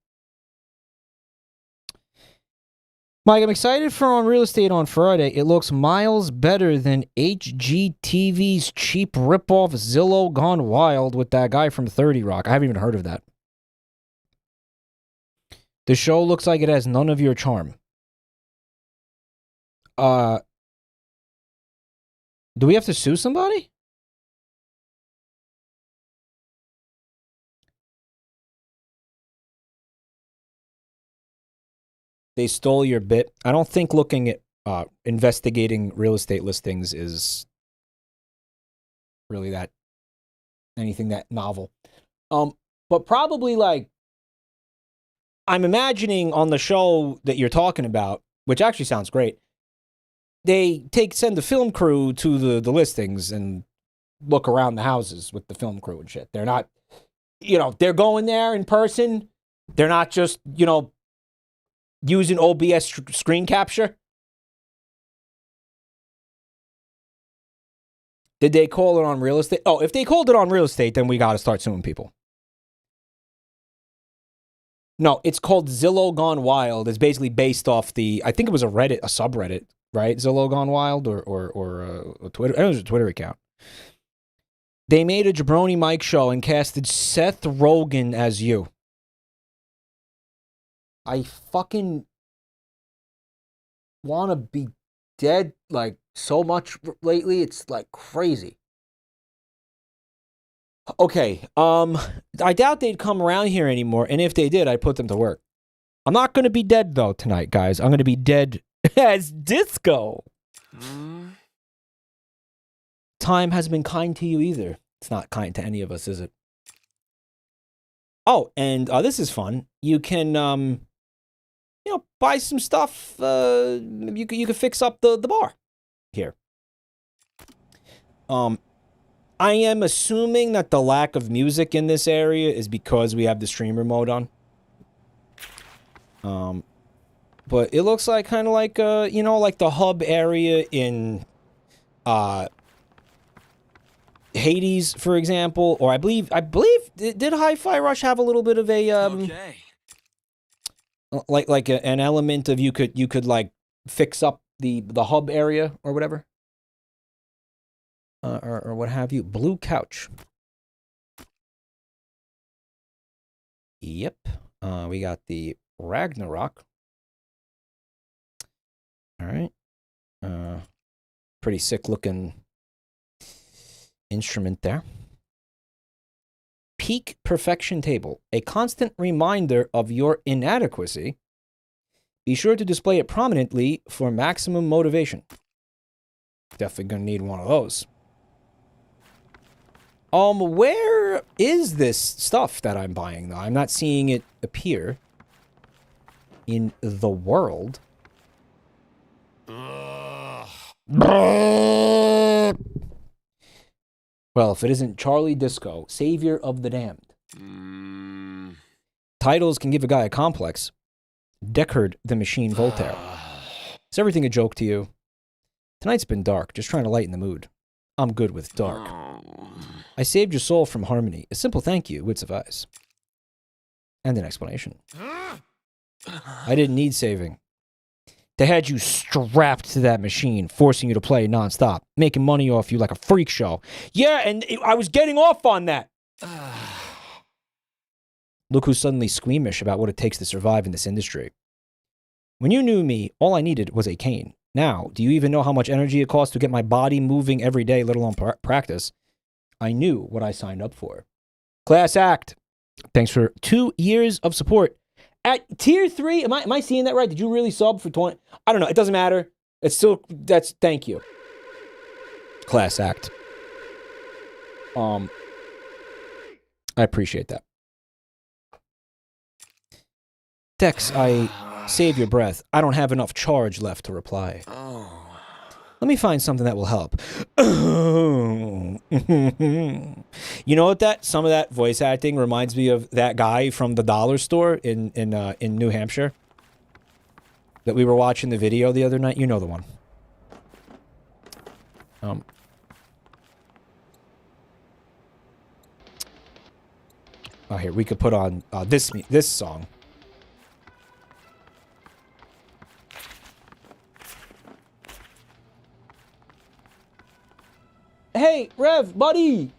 Mike, I'm excited for On Real Estate on Friday. It looks miles better than HGTV's cheap ripoff Zillow Gone Wild with that guy from 30 Rock. I haven't even heard of that. The show looks like it has none of your charm. Do we have to sue somebody? They stole your bit. I don't think looking at investigating real estate listings is really that anything that novel. But probably like I'm imagining on the show that you're talking about, which actually sounds great. They send the film crew to the listings and look around the houses with the film crew and shit. They're not, they're going there in person. They're not just, using OBS screen capture. Did they call it on real estate? Oh, if they called it on real estate, then we got to start suing people. No, it's called Zillow Gone Wild. It's basically based off I think it was a subreddit, right? Zillow Gone Wild or a Twitter. It was a Twitter account. They made a Jabroni Mike show and casted Seth Rogen as you. I fucking want to be dead like so much lately. It's like crazy. Okay, I doubt they'd come around here anymore, and if they did, I'd put them to work. I'm not going to be dead, though, tonight, guys. I'm going to be dead as Disco. Time hasn't been kind to you either. It's not kind to any of us, is it? Oh, and this is fun. You can, buy some stuff. You can fix up the bar here. I am assuming that the lack of music in this area is because we have the streamer mode on. But it looks like kind of like like the hub area in Hades, for example, or I believe did Hi-Fi Rush have a little bit of a Okay. like an element of you could like fix up the hub area or whatever, or what have you. Blue couch. Yep. We got the Ragnarok. All right. Pretty sick looking instrument there. Peak perfection table, a constant reminder of your inadequacy. Be sure to display it prominently for maximum motivation. Definitely gonna need one of those. Where is this stuff that I'm buying, though? I'm not seeing it appear in the world. Well, if it isn't Charlie Disco, Savior of the Damned. Titles can give a guy a complex. Deckard the Machine Voltaire. Is everything a joke to you? Tonight's been dark, just trying to lighten the mood. I'm good with dark. I saved your soul from harmony. A simple thank you would suffice. And an explanation. I didn't need saving. They had you strapped to that machine, forcing you to play nonstop, making money off you like a freak show. Yeah, and I was getting off on that. Look who's suddenly squeamish about what it takes to survive in this industry. When you knew me, all I needed was a cane. Now, do you even know how much energy it costs to get my body moving every day, let alone practice? I knew what I signed up for. Class act. Thanks for 2 years of support. At tier 3, am I seeing that right? Did you really sub for 20? I don't know. It doesn't matter. It's still, thank you. Class act. I appreciate that. Dex, I save your breath. I don't have enough charge left to reply. Let me find something that will help. You know what some of that voice acting reminds me of that guy from the dollar store in New Hampshire that we were watching the video the other night. You know the one. Oh, here we could put on this song. Hey, Rev, buddy!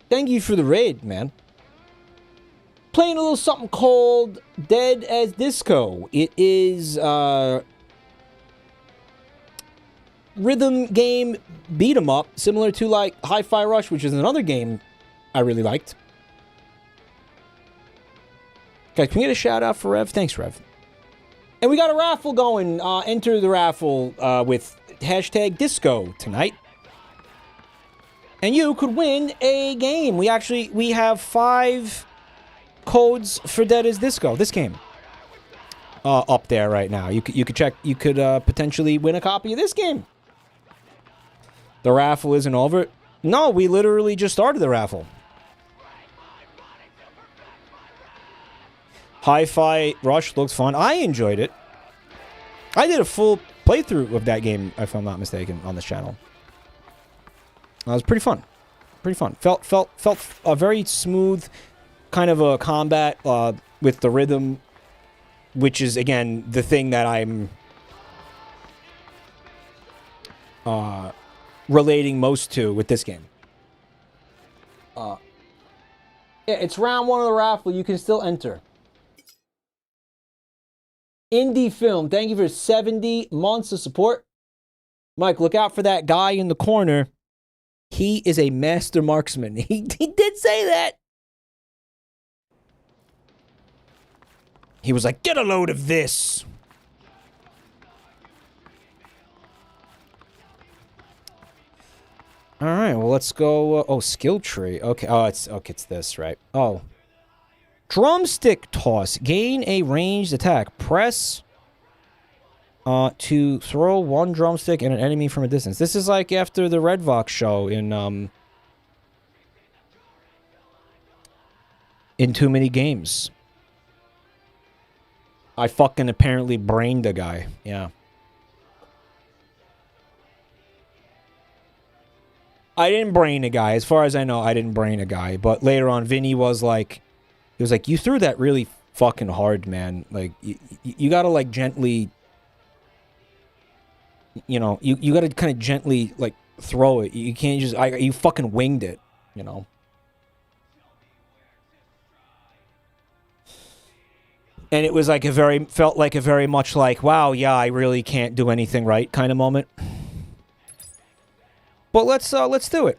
Thank you for the raid, man. Playing a little something called Dead as Disco. It is, rhythm game beat 'em up, similar to, like, Hi-Fi Rush, which is another game I really liked. Guys, can we get a shout-out for Rev? Thanks, Rev. And we got a raffle going. Enter the raffle with hashtag Disco tonight. And you could win a game. We have 5 codes for Dead as Disco, this game. Up there right now. You could check, you could potentially win a copy of this game. The raffle isn't over. No, we literally just started the raffle. Hi-Fi Rush looks fun. I enjoyed it. I did a full playthrough of that game, if I'm not mistaken, on this channel. It was pretty fun. Pretty fun. Felt a very smooth kind of a combat with the rhythm, which is, again, the thing that I'm relating most to with this game. Yeah, it's round 1 of the raffle. You can still enter. Indie Film, thank you for 70 months of support. Mike, look out for that guy in the corner. He is a master marksman. He did say that. He was like, get a load of this. All right, well, let's go. Oh, skill tree. Okay. Oh, it's this, right? Oh. Drumstick toss. Gain a ranged attack. Press to throw one drumstick at an enemy from a distance. This is like after the Red Vox show in Too Many Games. I fucking apparently brained a guy. Yeah. I didn't brain a guy. As far as I know, I didn't brain a guy. But later on, Vinny was like, he was like, you threw that really fucking hard, man. Like, you gotta, like, gently, you know, you gotta kind of gently, like, throw it. You can't just, you fucking winged it, you know. And it was like felt like a very much like, wow, yeah, I really can't do anything right kind of moment. But let's do it.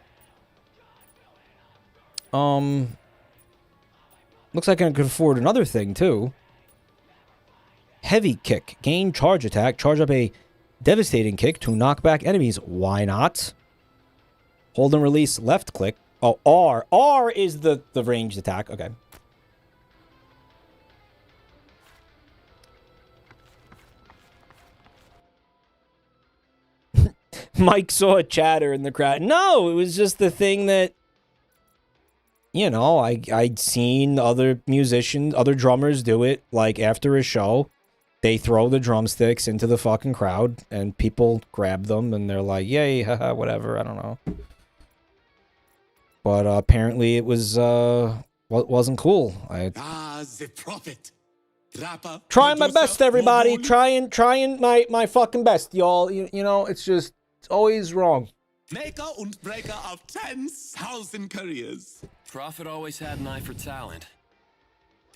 Looks like I can afford another thing too. Heavy kick. Gain charge attack. Charge up a devastating kick to knock back enemies. Why not? Hold and release left click. Oh, R. R is the ranged attack. Okay. Mike saw a chatter in the crowd. No, it was just the thing that, you know, I'd seen other musicians, other drummers do it. Like, after a show, they throw the drumsticks into the fucking crowd, and people grab them, and they're like, yay, haha, whatever, I don't know. But apparently it was, wasn't cool. The prophet. Rapper, trying my producer, best, everybody. mogul. Trying my fucking best, y'all. You know, it's just... It's always wrong. Maker und breaker of 10,000 careers. Prophet always had an eye for talent.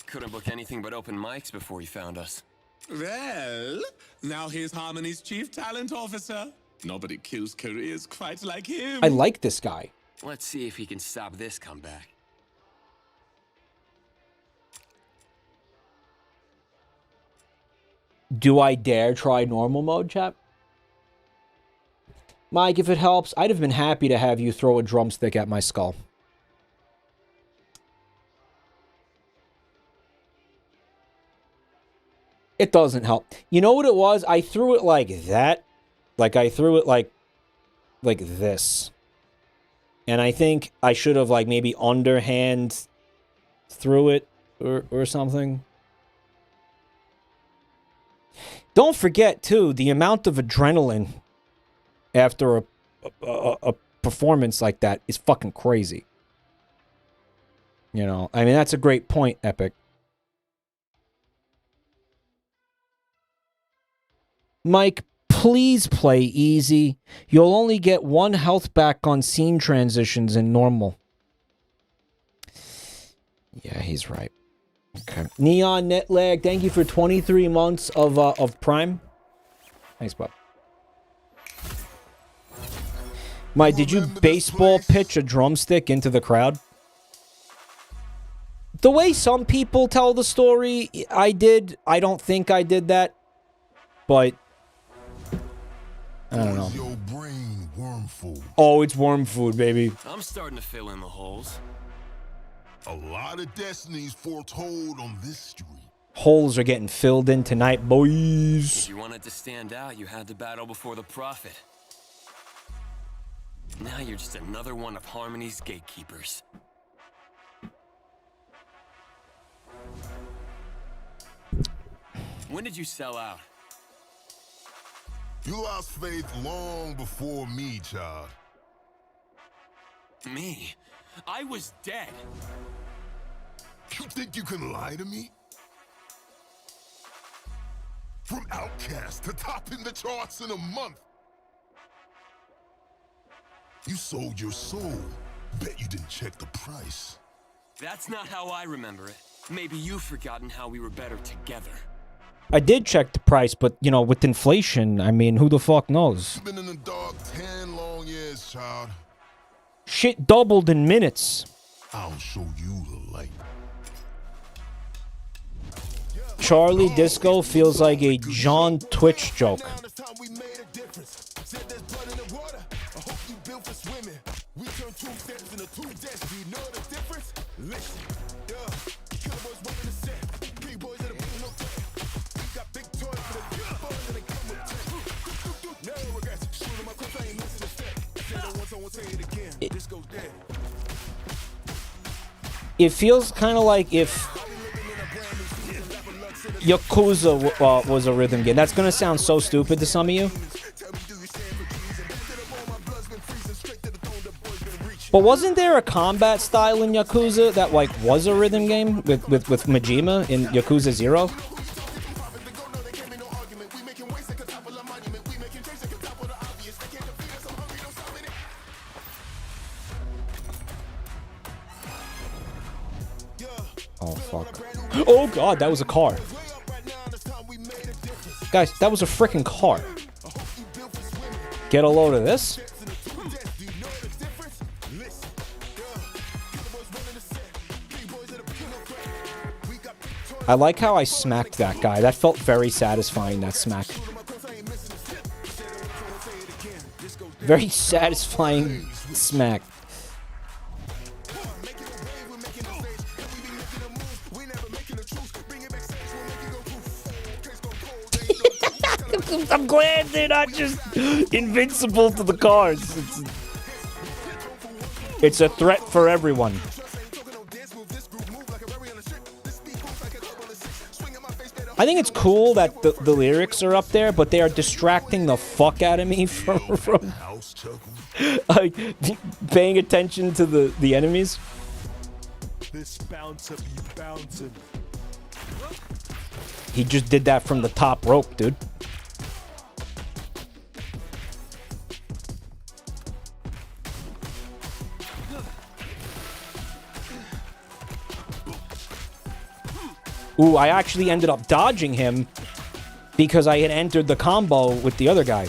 Couldn't book anything but open mics before he found us. Well, now he's Harmony's chief talent officer. Nobody kills careers quite like him. I like this guy. Let's see if he can stop this comeback. Do I dare try normal mode, chap? Mike, if it helps, I'd have been happy to have you throw a drumstick at my skull. It doesn't help. You know what it was? I threw it like that. Like, I threw it like this. And I think I should have, like, maybe underhand threw it or something. Don't forget, too, the amount of adrenaline after a performance like that is fucking crazy. You know, I mean, that's a great point, Epic. Mike, please play easy. You'll only get 1 health back on scene transitions in normal. Yeah, he's right. Okay. Neon Netlag, thank you for 23 months of Prime. Thanks, bud. Mike, did you baseball pitch a drumstick into the crowd? The way some people tell the story, I did. I don't think I did that. But I don't know. Your brain worm food. Oh, it's worm food, baby. I'm starting to fill in the holes. A lot of destinies foretold on this street. Holes are getting filled in tonight, boys. If you wanted to stand out, you had to battle before the prophet. Now you're just another one of Harmony's gatekeepers. When did you sell out? You lost faith long before me, child. Me? I was dead. You think you can lie to me? From outcast to topping the charts in a month. You sold your soul. Bet you didn't check the price. That's not how I remember it. Maybe you've forgotten how we were better together. I did check the price, but, you know, with inflation, I mean, who the fuck knows? You've been in the dark 10 long years, child. Shit doubled in minutes. I'll show you the light. Charlie Disco feels like a John Twitch joke. It feels kind of like if Yakuza was a rhythm game. That's gonna sound so stupid to some of you. But wasn't there a combat style in Yakuza that like was a rhythm game with Majima in Yakuza 0? Oh fuck. Oh god, that was a car. Guys, that was a freaking car. Get a load of this. I like how I smacked that guy. That felt very satisfying, that smack. Very satisfying smack. I'm glad they're not just invincible to the cars. It's a threat for everyone. I think it's cool that the lyrics are up there, but they are distracting the fuck out of me from paying attention to the enemies. This bouncer be bouncing. He just did that from the top rope, dude. Ooh, I actually ended up dodging him because I had entered the combo with the other guy.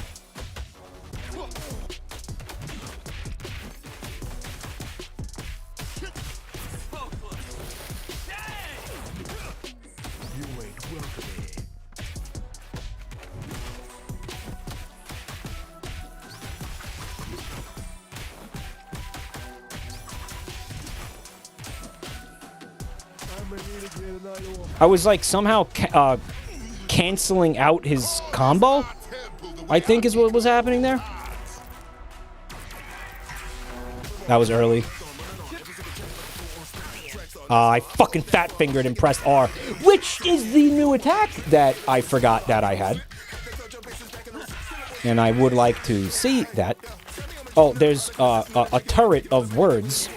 I was like somehow canceling out his combo, I think is what was happening there. That was early. I fucking fat fingered and pressed R, which is the new attack that I forgot that I had. And I would like to see that. Oh, there's a turret of words.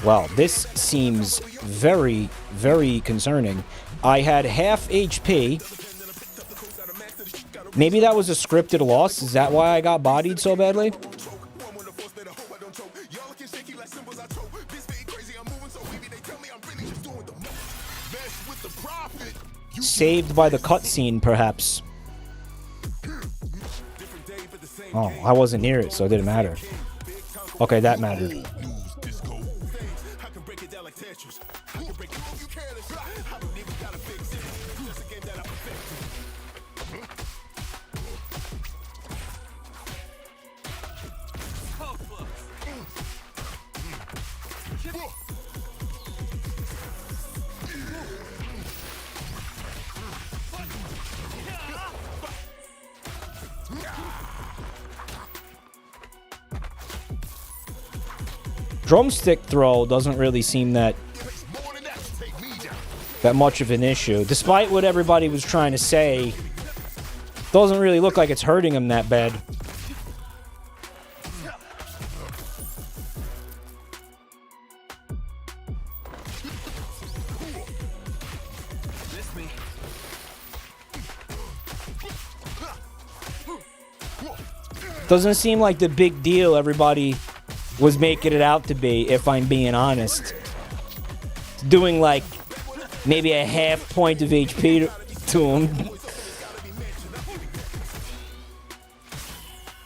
Well, this seems very, very concerning. I had half HP. Maybe that was a scripted loss. Is that why I got bodied so badly? Saved by the cutscene, perhaps. Oh, I wasn't near it, so it didn't matter. Okay, that mattered. Drumstick throw doesn't really seem that much of an issue. Despite what everybody was trying to say, doesn't really look like it's hurting him that bad. Doesn't seem like the big deal everybody was making it out to be, if I'm being honest. Doing like maybe a half point of HP to him.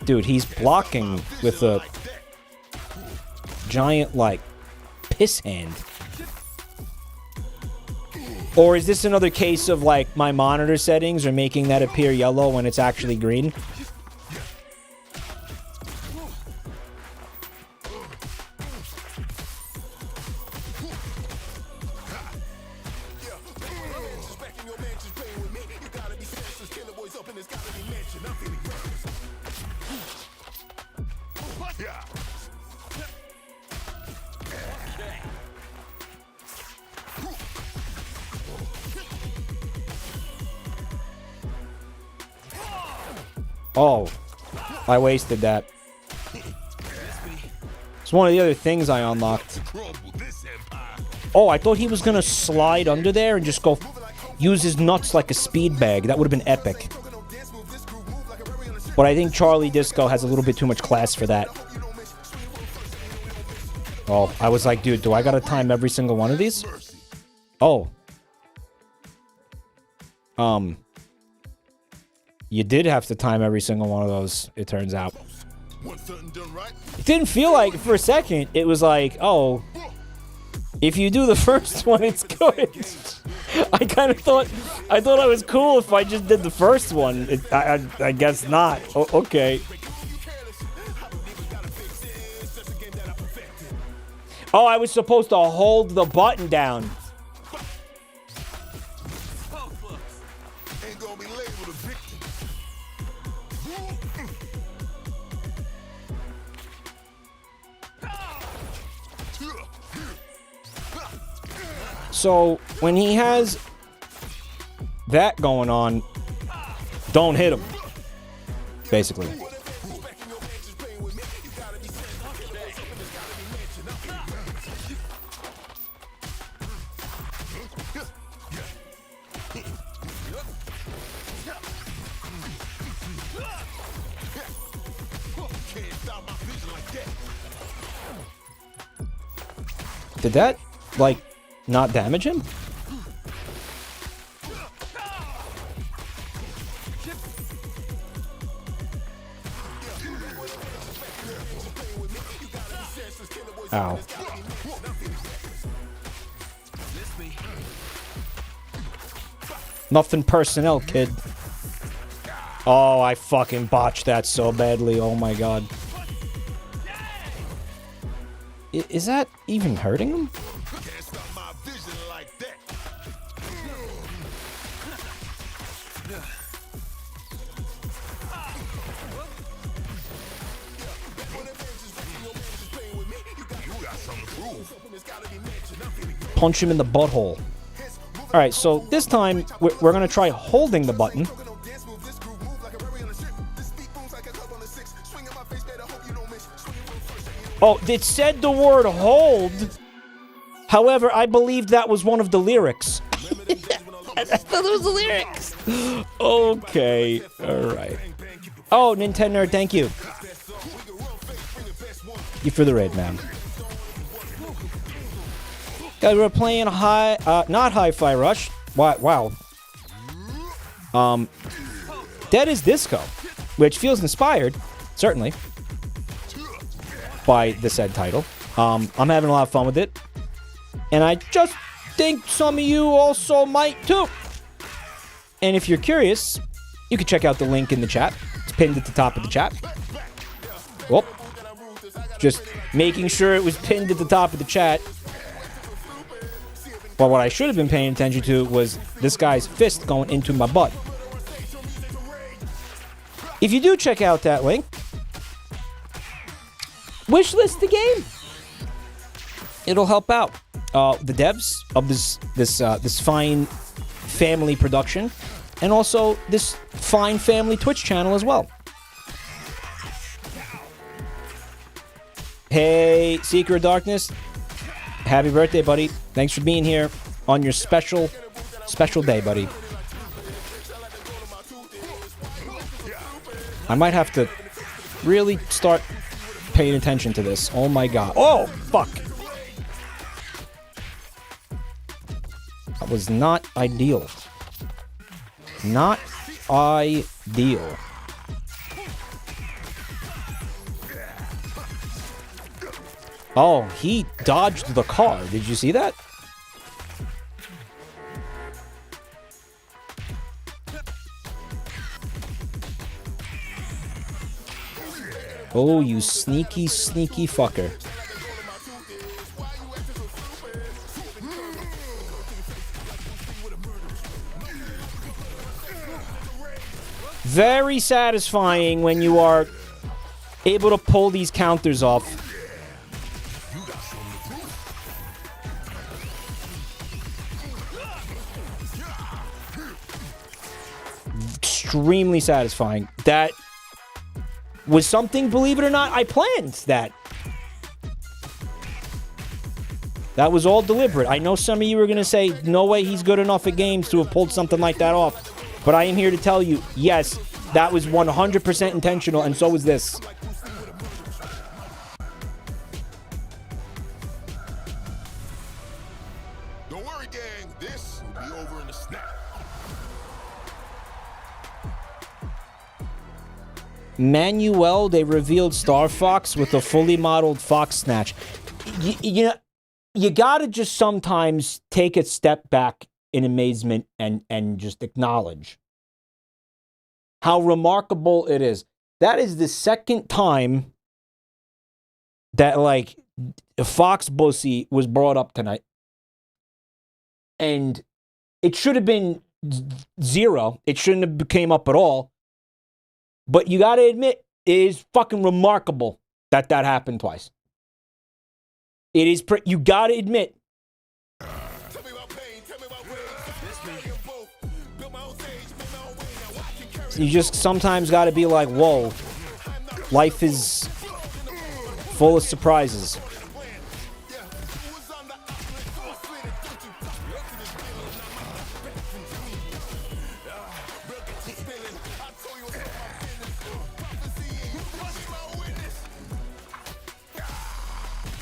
Dude, he's blocking with a giant, like, piss hand. Or is this another case of, like, my monitor settings are making that appear yellow when it's actually green? Oh, I wasted that. It's one of the other things I unlocked. Oh, I thought he was gonna slide under there and just go use his nuts like a speed bag. That would have been epic. But I think Charlie Disco has a little bit too much class for that. Oh, I was like, dude, do I gotta time every single one of these? Oh. You did have to time every single one of those, it turns out. It didn't feel like, for a second, it was like, oh, if you do the first one, it's good. I kind of thought, I was cool if I just did the first one. I guess not. Okay. Oh, I was supposed to hold the button down. So, when he has that going on, don't hit him. Basically. Did that, like, not damage him? Ow. Nothing personnel, kid. Oh, I fucking botched that so badly. Oh my god. Is that even hurting him? Punch him in the butthole. Alright, so this time we're going to try holding the button. Oh, it said the word hold. However, I believed that was one of the lyrics. I thought it was the lyrics. Okay, alright. Oh, Nintendo, thank you. You for the raid, man. Guys, we're playing not Hi-Fi Rush. Wow. Dead is Disco, which feels inspired, certainly, by the said title. I'm having a lot of fun with it, and I just think some of you also might too. And if you're curious, you can check out the link in the chat. It's pinned at the top of the chat. Well, just making sure it was pinned at the top of the chat. But what I should have been paying attention to was this guy's fist going into my butt. If you do check out that link, wishlist the game. It'll help out the devs of this fine family production, and also this fine family Twitch channel as well. Hey, Seeker of Darkness. Happy birthday, buddy. Thanks for being here on your special day, buddy. I might have to really start paying attention to this. Oh my god. Oh, fuck. That was not ideal. Not ideal. Oh, he dodged the car. Did you see that? Oh, you sneaky, sneaky fucker. Very satisfying when you are able to pull these counters off. Extremely satisfying. That was something, believe it or not, I planned that. That was all deliberate. I know some of you are going to say, no way he's good enough at games to have pulled something like that off. But I am here to tell you, yes, that was 100% intentional, and so was this. Don't worry, gang. This will be over in a snap. Manuel, they revealed Star Fox with a fully modeled Fox Snatch. You know, you gotta just sometimes take a step back in amazement and just acknowledge how remarkable it is. That is the second time that, like, Fox Bussy was brought up tonight. And it should have been 0. It shouldn't have came up at all. But you got to admit, it is fucking remarkable that that happened twice. It is, you got to admit. You just sometimes got to be like, whoa, life is full of surprises.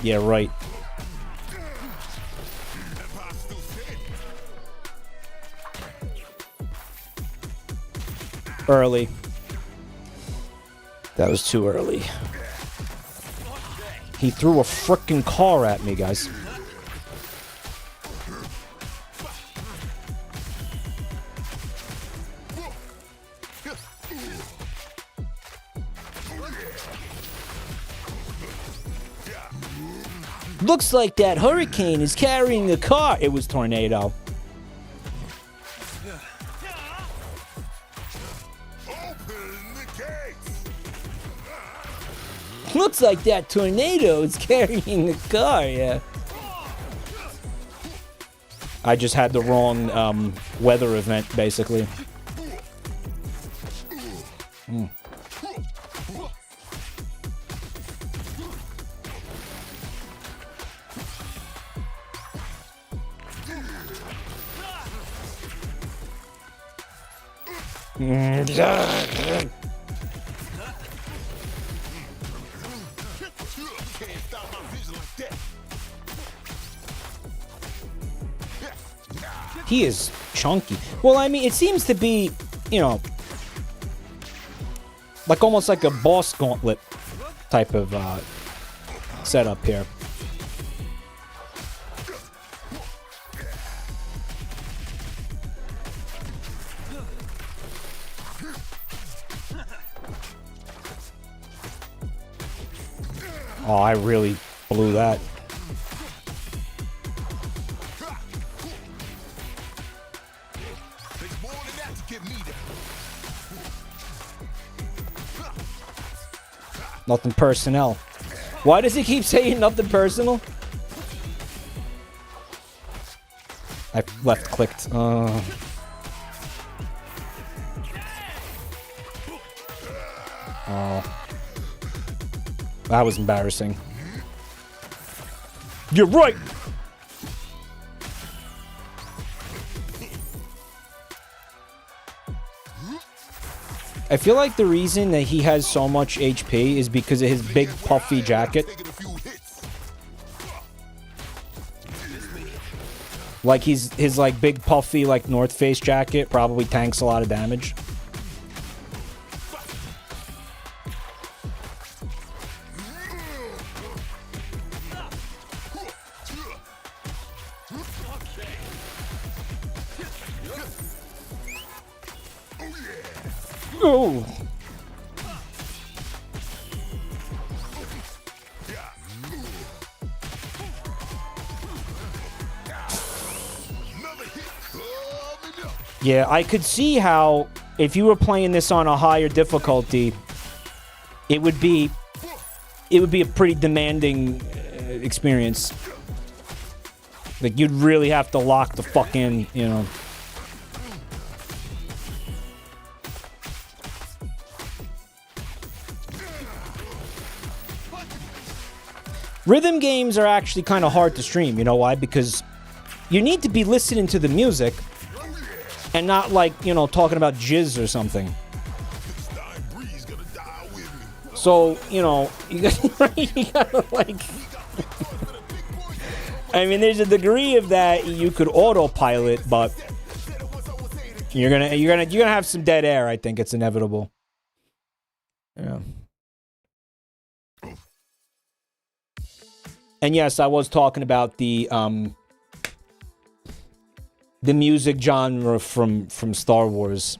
Yeah, right. Early. That was too early. He threw a frickin' car at me, guys. Looks like that hurricane is carrying a car. It was tornado. Looks like that tornado is carrying a car, yeah. I just had the wrong weather event, basically. He is chunky. Well, I mean, it seems to be, you know, like almost like a boss gauntlet type of setup here. Oh, I really blew that. Nothing personnel. Why does he keep saying nothing personal? I left clicked. Oh, that was embarrassing. You're right. I feel like the reason that he has so much HP is because of his big puffy jacket. Like his like big puffy like North Face jacket probably tanks a lot of damage. Oh. Yeah, I could see how if you were playing this on a higher difficulty, it would be a pretty demanding experience. Like, you'd really have to lock the fuck in, you know. Rhythm games are actually kind of hard to stream, you know why? Because you need to be listening to the music and not, like, you know, talking about jizz or something. So, you know, you gotta like... I mean, there's a degree of that you could autopilot, but you're gonna have some dead air. I think it's inevitable. Yeah. And yes, I was talking about the music genre from Star Wars.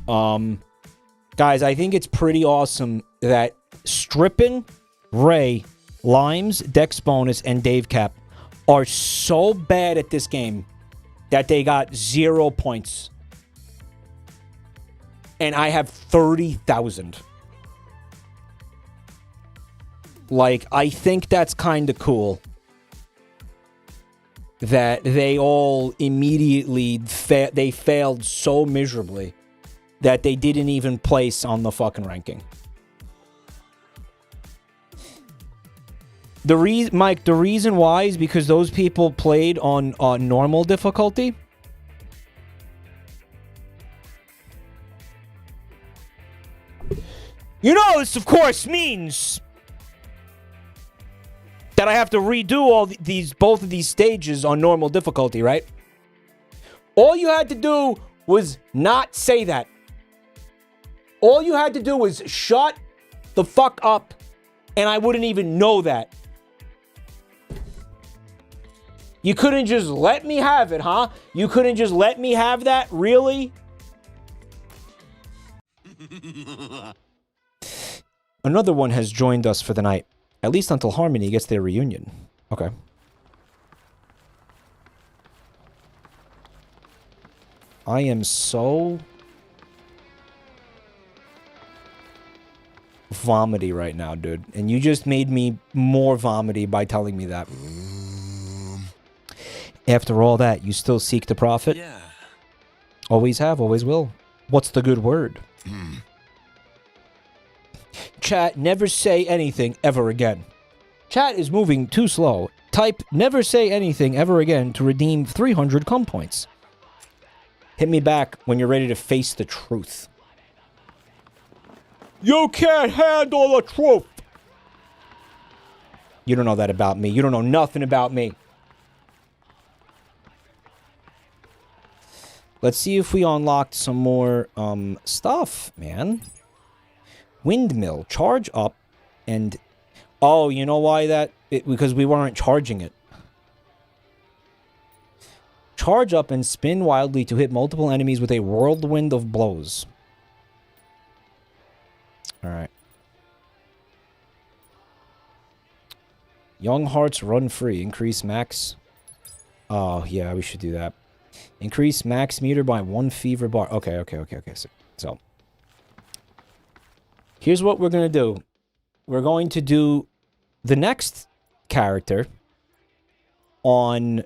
Guys, I think it's pretty awesome that Strippin, Ray, Limes, Dex Bonus, and Dave Cap are so bad at this game that they got 0 points. And I have 30,000. Like, I think that's kind of cool. That they all immediately they failed so miserably that they didn't even place on the fucking ranking. Mike, the reason why is because those people played on normal difficulty. You know, this of course means that I have to redo all both of these stages on normal difficulty, right? All you had to do was not say that. All you had to do was shut the fuck up, and I wouldn't even know that. You couldn't just let me have it, huh? You couldn't just let me have that? Really? Another one has joined us for the night. At least until Harmony gets their reunion. Okay. I am so vomity right now, dude. And you just made me more vomity by telling me that. After all that, you still seek the profit? Yeah. Always have, always will. What's the good word? Chat, never say anything ever again. Chat is moving too slow. Type never say anything ever again to redeem 300 cum points. Hit me back when you're ready to face the truth. You can't handle the truth. You don't know that about me. You don't know nothing about me. Let's see if we unlocked some more stuff, man. Windmill, charge up, and oh, you know why because we weren't charging it. Charge up and spin wildly to hit multiple enemies with a whirlwind of blows. All right. Young hearts run free. Increase max. Oh yeah, we should do that. Increase max meter by 1 fever bar. Okay. So here's what we're going to do. We're going to do the next character on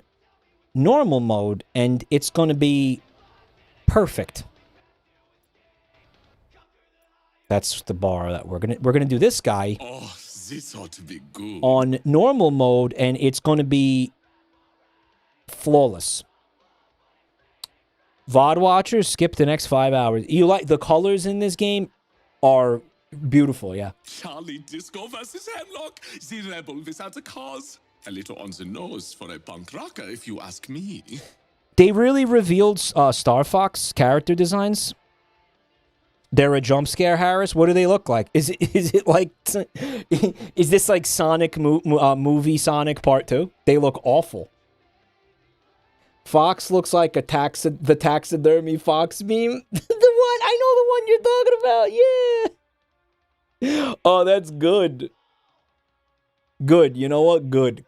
normal mode, and it's going to be perfect. That's the bar that we're going to do this guy. Oh, this ought to be good. On normal mode, and it's going to be flawless. VOD watchers, skip the next 5 hours. You like the colors in this game are beautiful, yeah. Charlie Disco versus Hemlock, the rebel without a cause. A little on the nose for a punk rocker, if you ask me. They really revealed Star Fox character designs. They're a jump scare, Harris. What do they look like? Is it like is this like Sonic movie Sonic Part 2? They look awful. Fox looks like the taxidermy fox meme. The what? I know the one you're talking about. Yeah. Oh, that's good. Good. You know what? Good.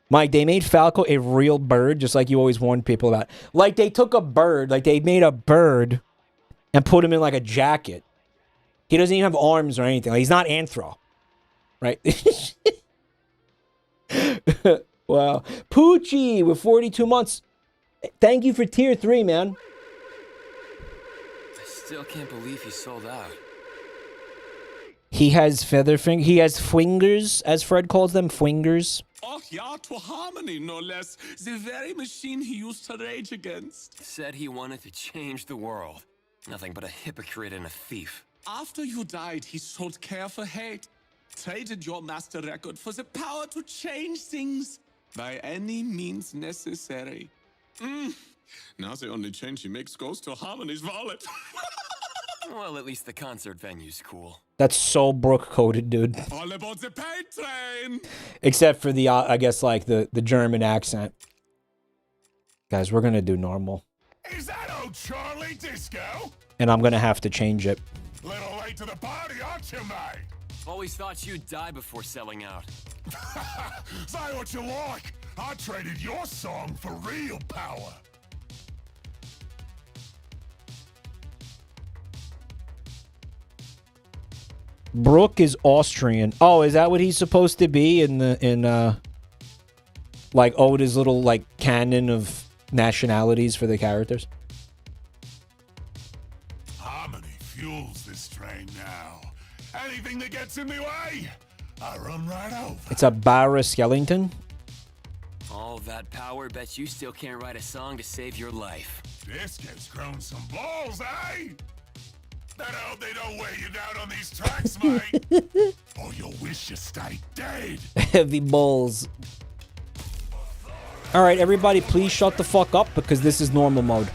Mike, they made Falco a real bird, just like you always warned people about. Like, they took a bird, like, they made a bird and put him in, like, a jacket. He doesn't even have arms or anything. Like, he's not Anthro. Right? Wow. Poochie with 42 months. Thank you for tier 3, man. I still can't believe he sold out. He has he has fwingers, as Fred calls them, fwingers. Oh, yeah, to Harmony, no less. The very machine he used to rage against. Said he wanted to change the world. Nothing but a hypocrite and a thief. After you died, he sold Care for Hate. Traded your master record for the power to change things by any means necessary. Now the only change he makes goes to Harmony's wallet. Well, at least the concert venue's cool. That's so Brooke-coded, dude. All about the paint train. Except for the, I guess, like, the German accent. Guys, we're gonna do normal. Is that old Charlie Disco? And I'm gonna have to change it. Little late to the party, aren't you, mate? Always thought you'd die before selling out. Say what you like. I traded your song for real power. Brooke is Austrian. Oh, is that what he's supposed to be like Oda's little like canon of nationalities for the characters? Harmony fuels this train now. Anything that gets in the way, I run right over. It's a Barra Skellington. All that power, bet you still can't write a song to save your life. Disco's grown some balls, eh? That hope they don't weigh you down on these tracks, mate. Or you'll wish you stayed dead. Heavy balls. All right, everybody, please shut the fuck up because this is normal mode.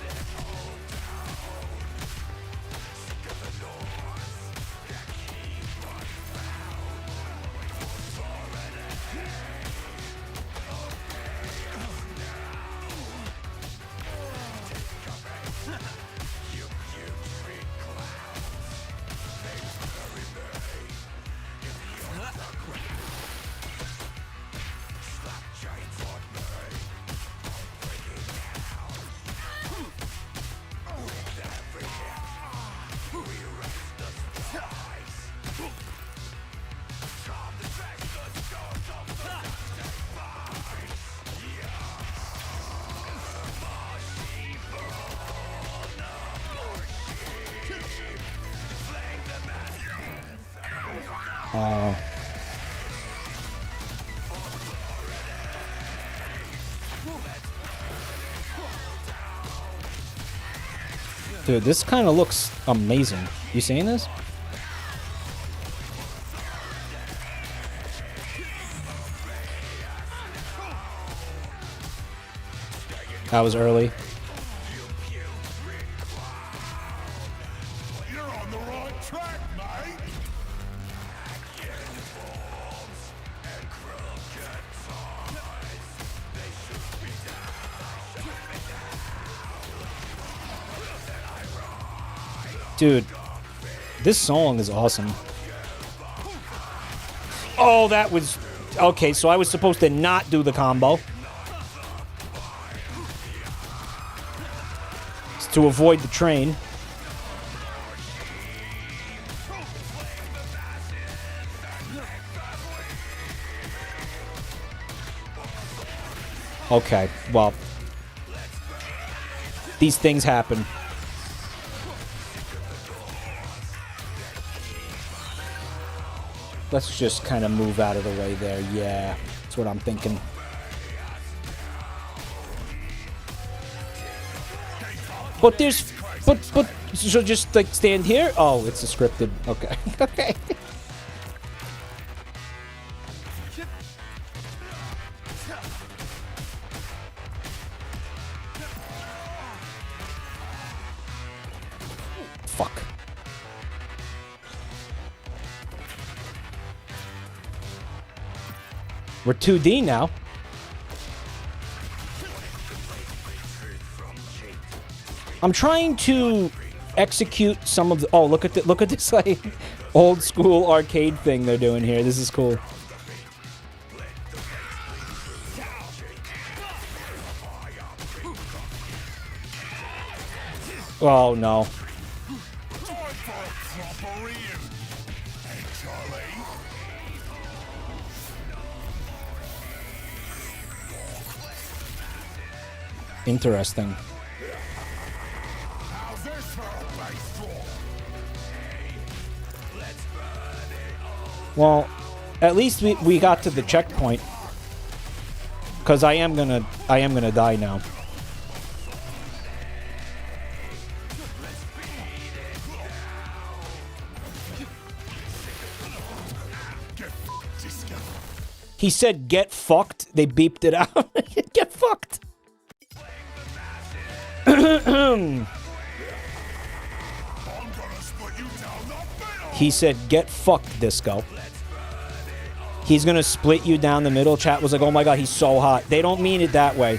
Dude, this kind of looks amazing. You seeing this? That was early. You're on the right track, mate. Dude, this song is awesome. Oh, that was... Okay, so I was supposed to not do the combo. It's to avoid the train. Okay, well... These things happen. Let's just kind of move out of the way there. Yeah, that's what I'm thinking. But there's... But... So just, like, stand here? Oh, it's a scripted... Okay. Okay. Fuck. We're 2D now. I'm trying to execute some of the... Oh, look at this like old school arcade thing they're doing here. This is cool. Oh no. Interesting. Well, at least we got to the checkpoint. Cause I am gonna die now. He said get fucked. They beeped it out. Get fucked. He said get fucked, Disco. He's gonna split you down the middle. Chat was like, oh my god, he's so hot. They don't mean it that way.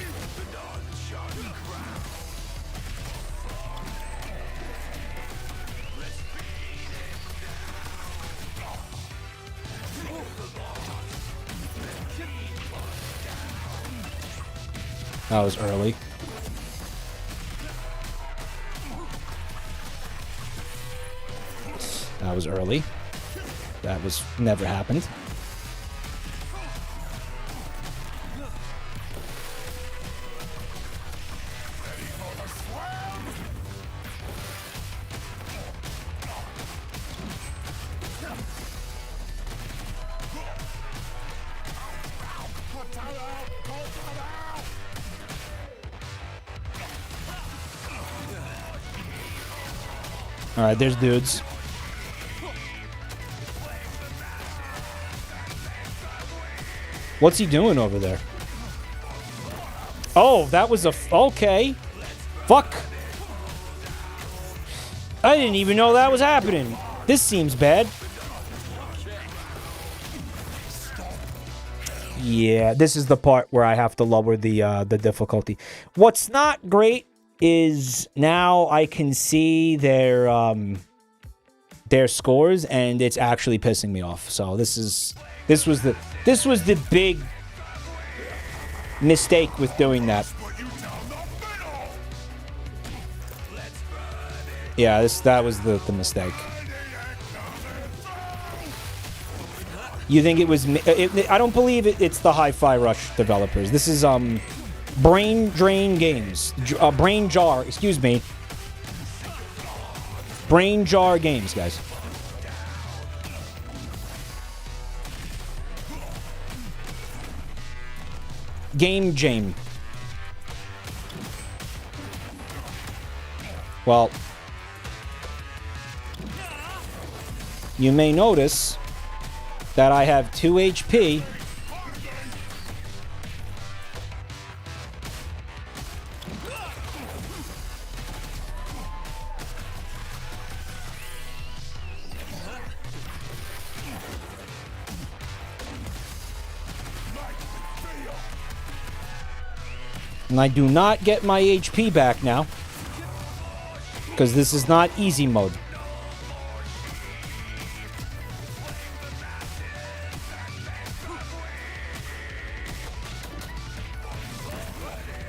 That was early. That was early. That was never happened. All right, there's dudes. What's he doing over there? Oh, that was a... Okay. Fuck. I didn't even know that was happening. This seems bad. Yeah, this is the part where I have to lower the difficulty. What's not great is now I can see their scores, and it's actually pissing me off. So this was the big mistake with doing that. Yeah, that was the mistake. You think it was... I don't believe it's the Hi-Fi Rush developers. This is Brain Drain Games. Brain Jar, excuse me. Brain Jar Games, guys. Game Jam. Well, you may notice that I have 2 HP. And I do not get my HP back now, because this is not easy mode.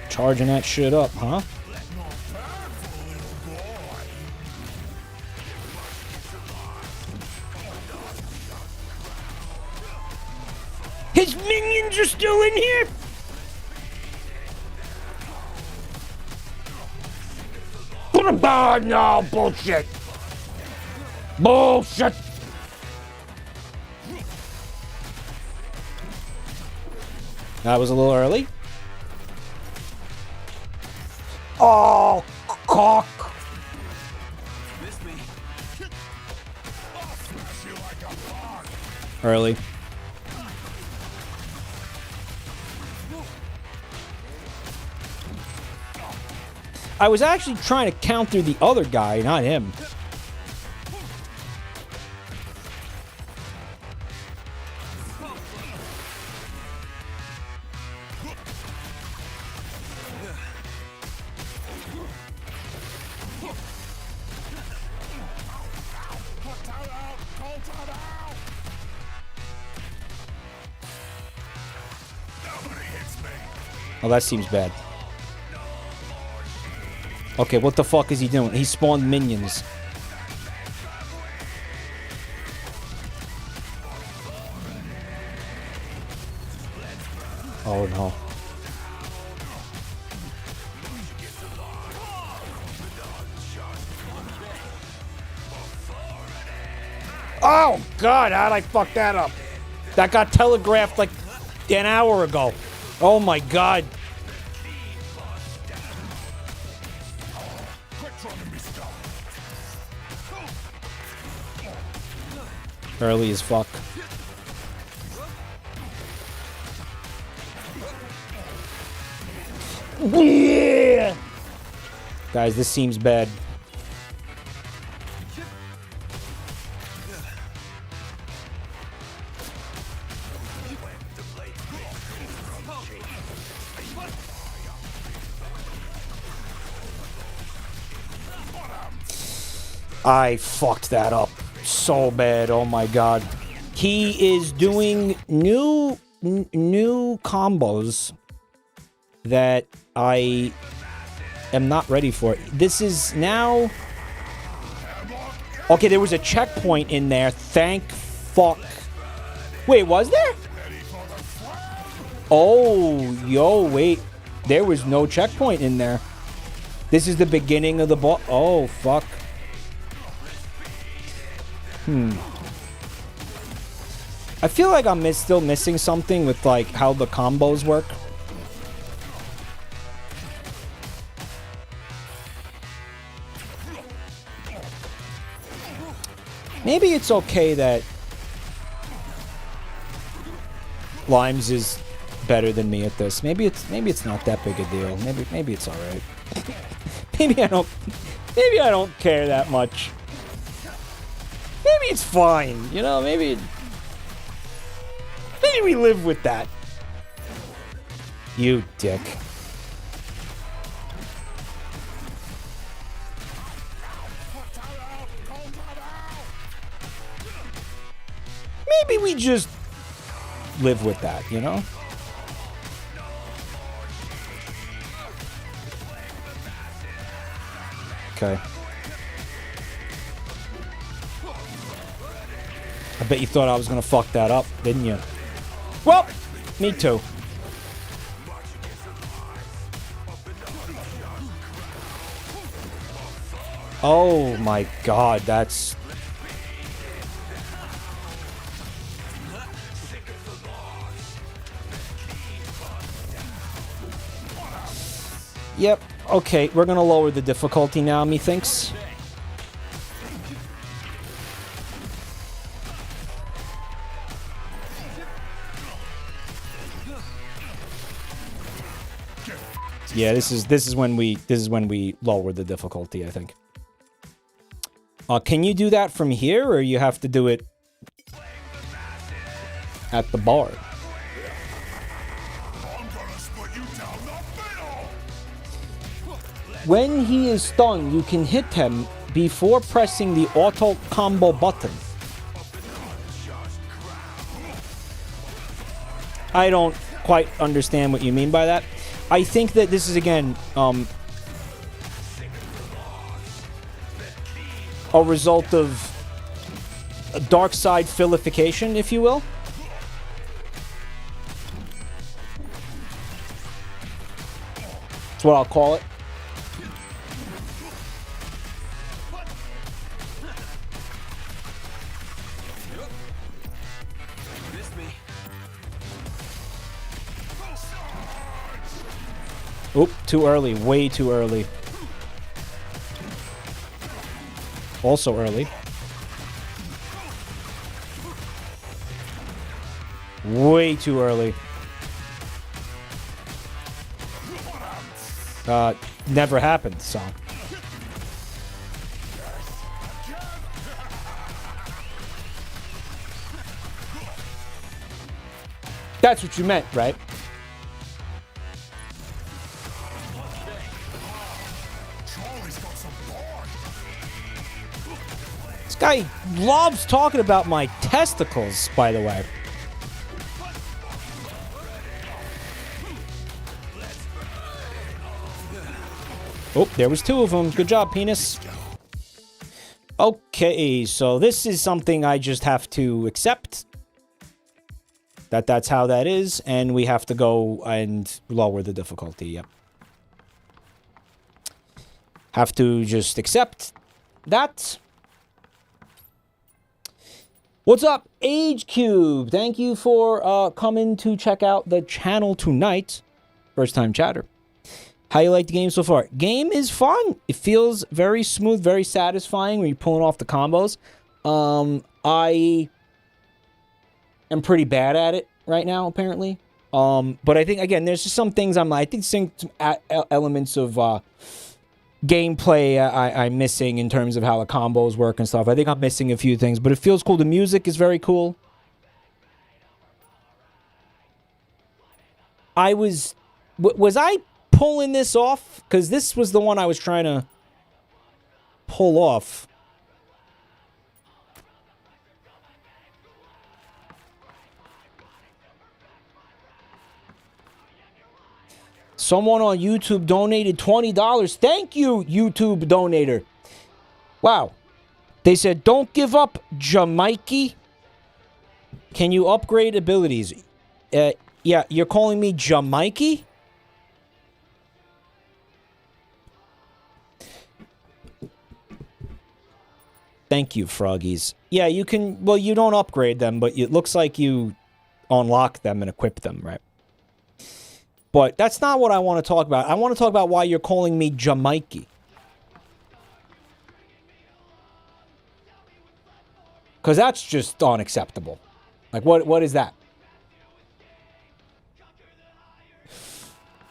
Charging that shit up, huh? His minions are still in here? Put a bar now, bullshit. Bullshit. That was a little early. Oh, cock. Early. I was actually trying to counter the other guy, not him. Nobody hits me. Oh, that seems bad. Okay, what the fuck is he doing? He spawned minions. Oh no. Oh god, how'd I fuck that up? That got telegraphed like an hour ago. Oh my god. Quit trying to miss stuff. Early as fuck. Yeah! Guys, this seems bad. I fucked that up so bad. Oh my god. He is doing new combos that I am not ready for. This is now... Okay, there was a checkpoint in there. Thank fuck. Wait, was there? Oh, yo, wait. There was no checkpoint in there. This is the beginning of the boss. Oh, fuck. I feel like I'm still missing something with, like, how the combos work. Maybe it's okay that Limes is better than me at this. Maybe it's not that big a deal. Maybe it's all right. maybe I don't care that much. Maybe it's fine, you know, maybe we live with that. You dick. Maybe we just live with that, you know? Okay. I bet you thought I was gonna fuck that up, didn't you? Well, me too. Oh my god, that's... Yep, okay, we're gonna lower the difficulty now, methinks. Yeah, this is when we lower the difficulty, I think. Can you do that from here, or you have to do it at the bar? I'm gonna split you down the middle. When he is stunned, you can hit him before pressing the auto combo button. I don't quite understand what you mean by that. I think that this is, again, a result of a dark side filification, if you will. That's what I'll call it. Oop, too early. Way too early. Also early. Way too early. Never happened, so. That's what you meant, right? Guy loves talking about my testicles, by the way. Oh, there was two of them. Good job, penis. Okay, so this is something I just have to accept. That's how that is, and we have to go and lower the difficulty, yep. Have to just accept that. What's up, Age Cube? Thank you for coming to check out the channel tonight. First time chatter. How you like the game so far? Game is fun. It feels very smooth, very satisfying when you're pulling off the combos. I am pretty bad at it right now, apparently. But I think, again, there's just some things I think some elements of gameplay I'm missing in terms of how the combos work and stuff. I think I'm missing a few things, but it feels cool. The music is very cool. Was I pulling this off? Because this was the one I was trying to pull off. Someone on YouTube donated $20. Thank you, YouTube donator. Wow. They said, don't give up, Jabronimike. Can you upgrade abilities? Yeah, you're calling me Jabronimike? Thank you, froggies. Yeah, you can... Well, you don't upgrade them, but it looks like you unlock them and equip them, right? But that's not what I want to talk about. I want to talk about why you're calling me Jabronimike. Because that's just unacceptable. Like, what is that?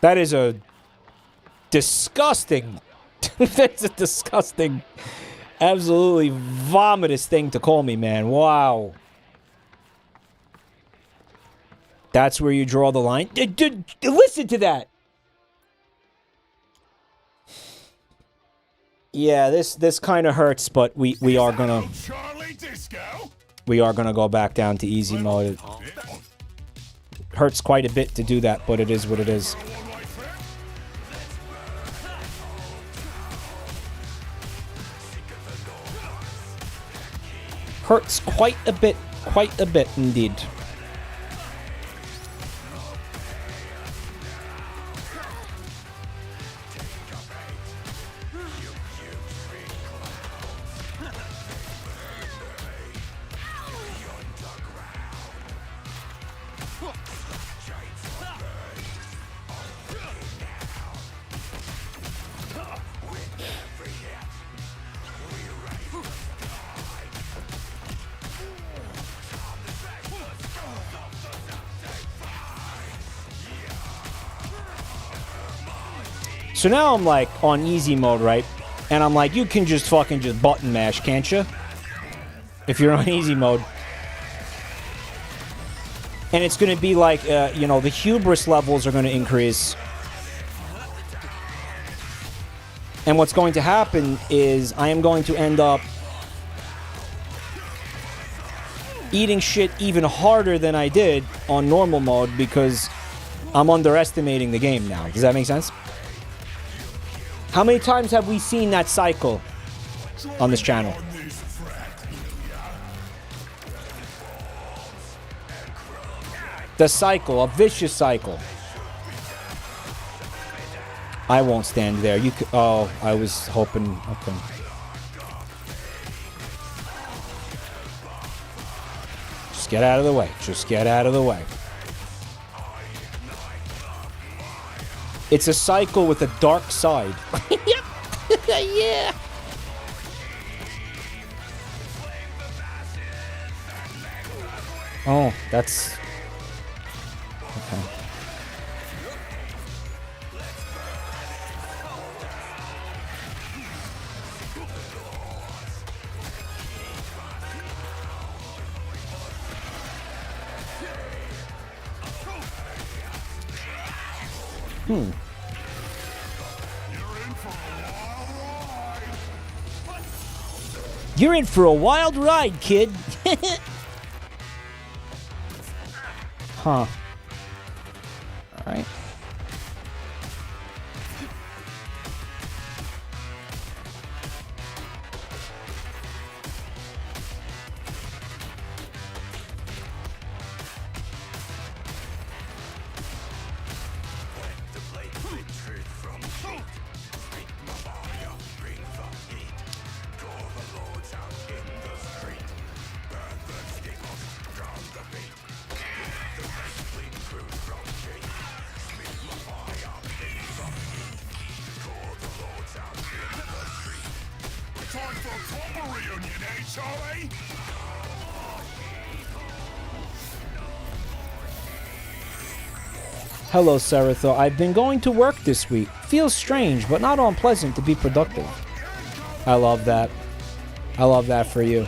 That is a disgusting... That's a disgusting... Absolutely vomitous thing to call me, man. Wow. That's where you draw the line? Listen to that! Yeah, this kind of hurts, but we are gonna... We are gonna go back down to easy mode. It hurts quite a bit to do that, but it is what it is. Hurts quite a bit indeed. So now I'm like on easy mode, right? And I'm like, you can just fucking just button mash, can't you? If you're on easy mode. And it's going to be like, you know, the hubris levels are going to increase. And what's going to happen is I am going to end up eating shit even harder than I did on normal mode because I'm underestimating the game now. Does that make sense? How many times have we seen that cycle on this channel? The cycle, a vicious cycle. I won't stand there. You could, oh, I was hoping. Okay. Just get out of the way. Just get out of the way. It's a cycle with a dark side. Yep. Yeah. Oh, that's... Okay. You're in for a wild ride, kid. Huh. Alright. Time for a proper reunion, eh, Charlie? Hello, Saratho. I've been going to work this week. Feels strange, but not unpleasant to be productive. I love that. I love that for you.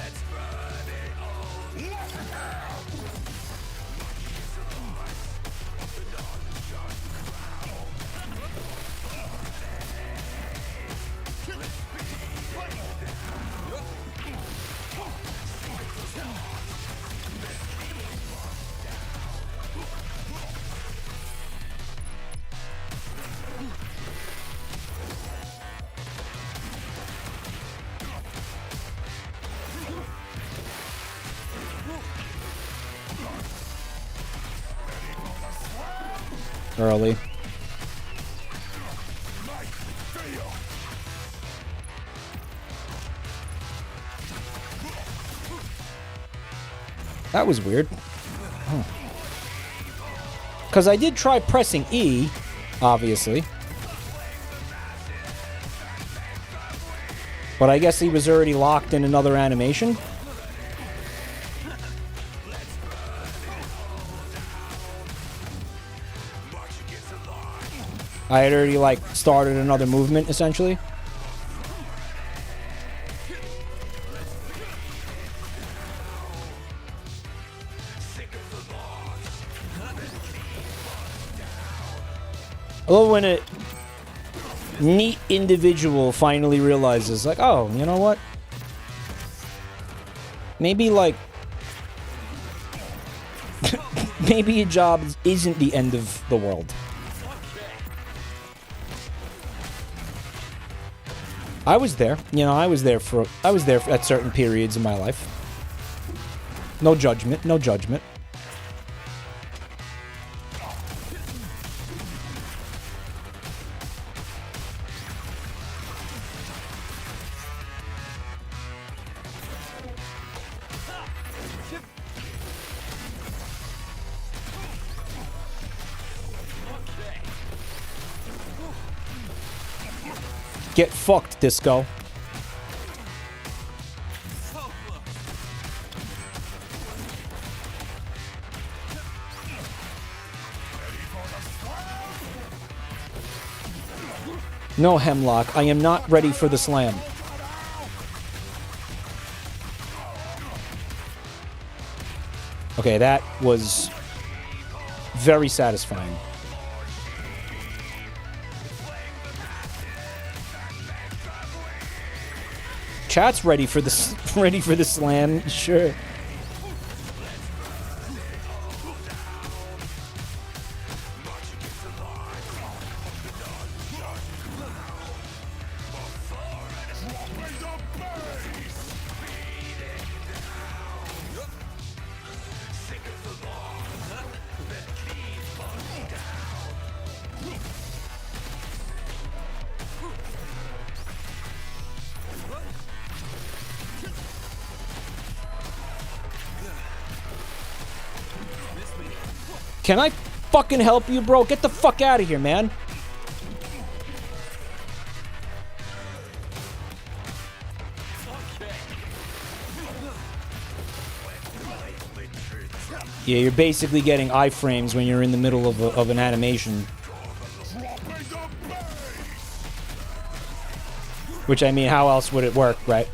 Early. That was weird. Because I did try pressing E, obviously. But I guess he was already locked in another animation. I had already, like, started another movement, essentially. I love when a neat individual finally realizes, like, oh, you know what? Maybe, like... maybe a job isn't the end of the world. I was there. You know, I was there at certain periods in my life. No judgment, no judgment. Get fucked, Disco. No, Hemlock, I am not ready for the slam. Okay, that was very satisfying. Chat's ready for the slam, sure. Can I fucking help you, bro? Get the fuck out of here, man. Yeah, you're basically getting iframes when you're in the middle of an animation. Which, I mean, how else would it work, right?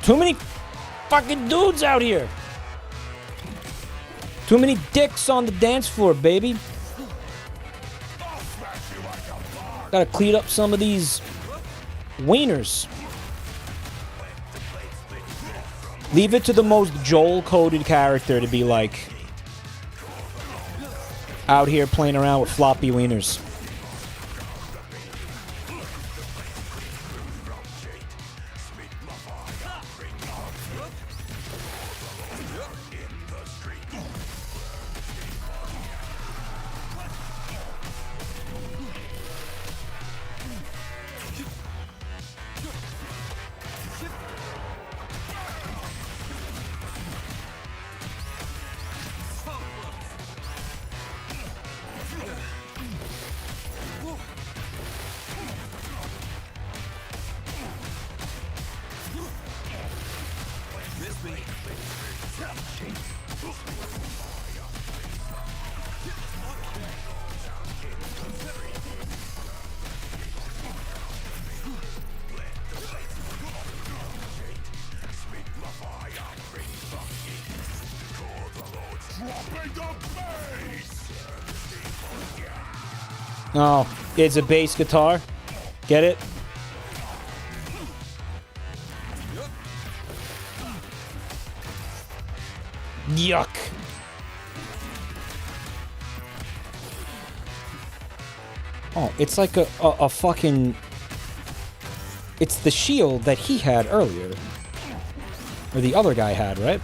Too many fucking dudes out here. Too many dicks on the dance floor, baby. Gotta clean up some of these wieners. Leave it to the most Joel-coded character to be like out here playing around with floppy wieners. Oh, it's a bass guitar. Get it? Yuck. Oh, it's like a fucking... It's the shield that he had earlier. Or the other guy had, right?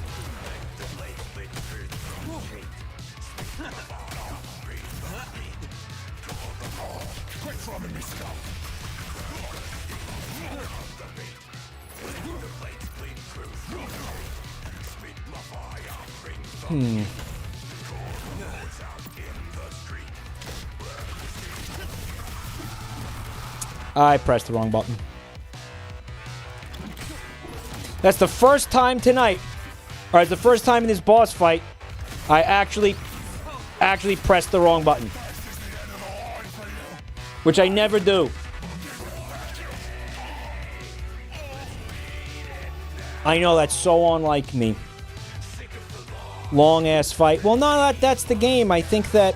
I pressed the wrong button. That's the first time tonight, or it's the first time in this boss fight, I actually pressed the wrong button. Which I never do. I know, that's so unlike me. Long ass fight. Well, no, that's the game. I think that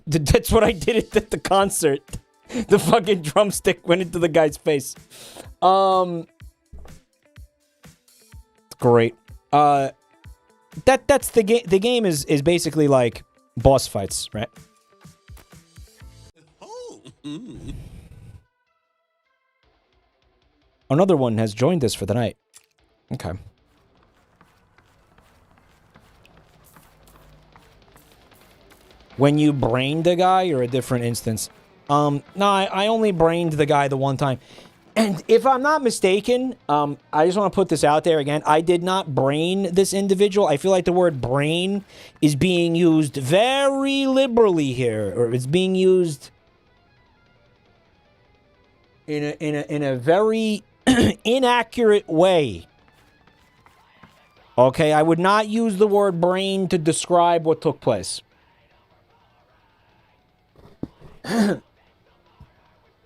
that's what I did at the concert. The fucking drumstick went into the guy's face. Great. That's the game. The game is basically like boss fights, right? Another one has joined us for the night. Okay. When you brained a guy or a different instance? No, I only brained the guy the one time. And if I'm not mistaken, I just want to put this out there again. I did not brain this individual. I feel like the word brain is being used very liberally here. Or it's being used in a very inaccurate way. Okay, I would not use the word brain to describe what took place.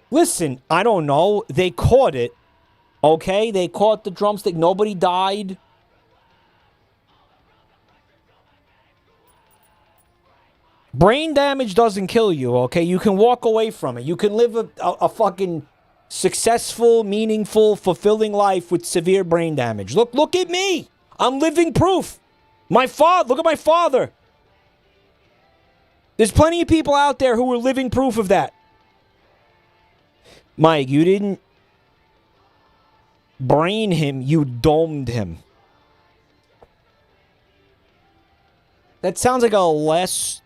Listen, I don't know. They caught it. Okay? They caught the drumstick. Nobody died. Brain damage doesn't kill you, okay? You can walk away from it. You can live a fucking successful, meaningful, fulfilling life with severe brain damage. Look at me. I'm living proof. Look at my father. There's plenty of people out there who are living proof of that. Mike, you didn't brain him, you domed him. That sounds like a less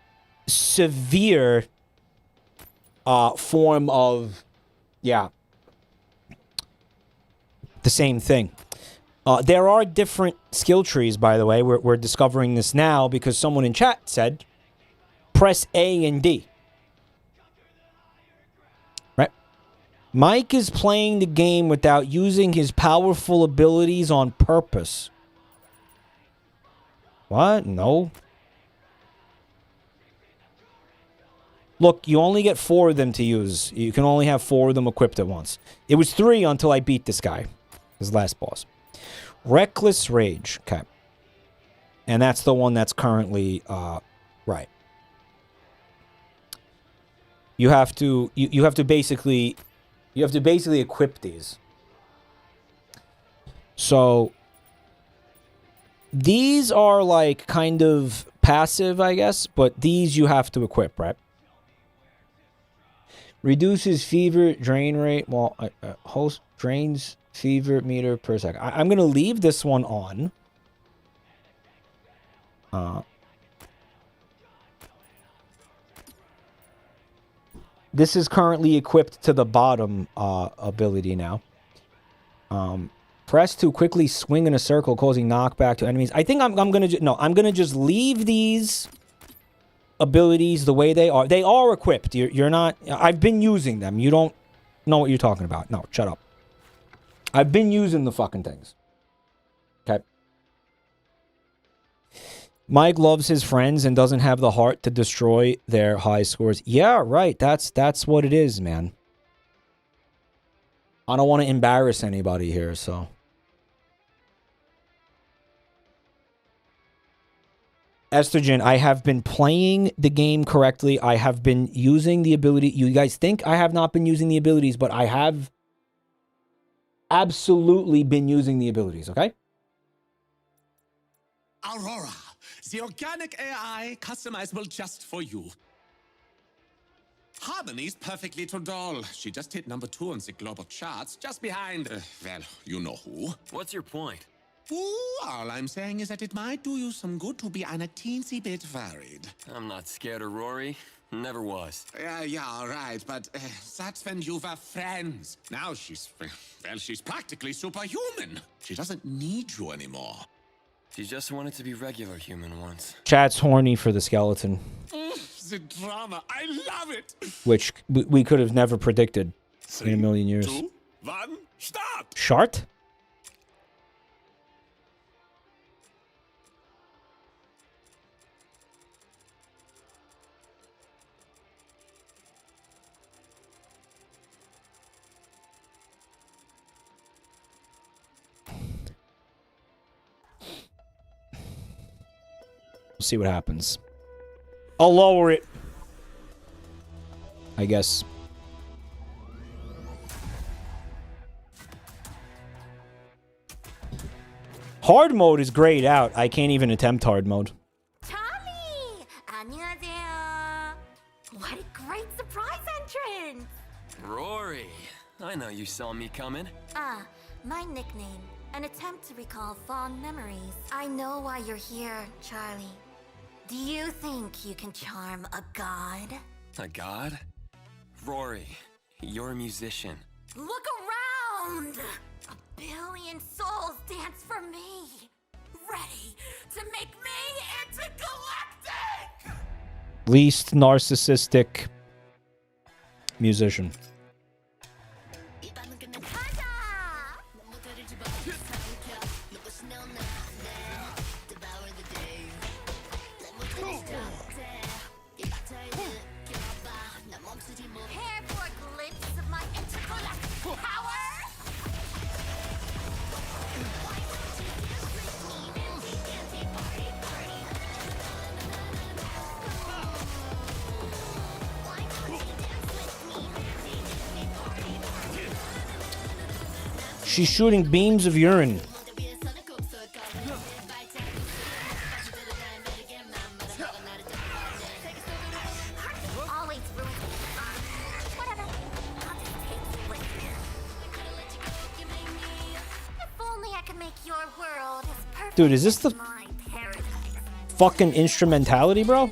severe form of, yeah, the same thing. There are different skill trees, by the way. We're discovering this now because someone in chat said, press A and D. Right? Mike is playing the game without using his powerful abilities on purpose. What? No. Look, you only get 4 of them to use. You can only have 4 of them equipped at once. It was 3 until I beat this guy. His last boss. Reckless Rage. Okay. And that's the one that's currently right. You have to basically equip these. So these are like kind of passive, I guess, but these you have to equip, right? Reduces fever drain rate. Well, host drains fever meter per second. I'm going to leave this one on. This is currently equipped to the bottom ability now. Press to quickly swing in a circle, causing knockback to enemies. I think I'm gonna I'm gonna just leave these abilities the way they are. They are equipped. You're not. I've been using them. You don't know what you're talking about. No, shut up. I've been using the fucking things. Okay. Mike loves his friends and doesn't have the heart to destroy their high scores. Yeah, right. That's what it is, man. I don't want to embarrass anybody here, so. Estrogen, I have been playing the game correctly. I have been using the ability. You guys think I have not been using the abilities, but I have absolutely been using the abilities, okay? Aurora, the organic AI customizable just for you. Harmony's perfectly to doll. She just hit #2 on the global charts, just behind, well, you know who. What's your point? Ooh, all I'm saying is that it might do you some good to be a teensy bit worried. I'm not scared of Rory. Never was. Yeah, all right, but that's when you were friends. Now she's practically superhuman. She doesn't need you anymore. She just wanted to be regular human once. Chat's horny for the skeleton. The drama, I love it! Which we could have never predicted in a million years. 2, 1, start! Shart? We'll see what happens. I'll lower it, I guess. Hard mode is grayed out. I can't even attempt hard mode. Tommy! 안녕하세요. What a great surprise entrance! Rory, I know you saw me coming. My nickname. An attempt to recall fond memories. I know why you're here, Charlie. Do you think you can charm a god? A god? Rory, you're a musician. Look around! 1 billion souls dance for me. Ready to make me intergalactic! Least narcissistic musician. Prepare for a glimpse of my intergalactic power! She's shooting beams of urine. Always ruins whatever. I'll just take you with me. If only I could make your world as perfect Dude, is this the as my paradise. fucking instrumentality, bro?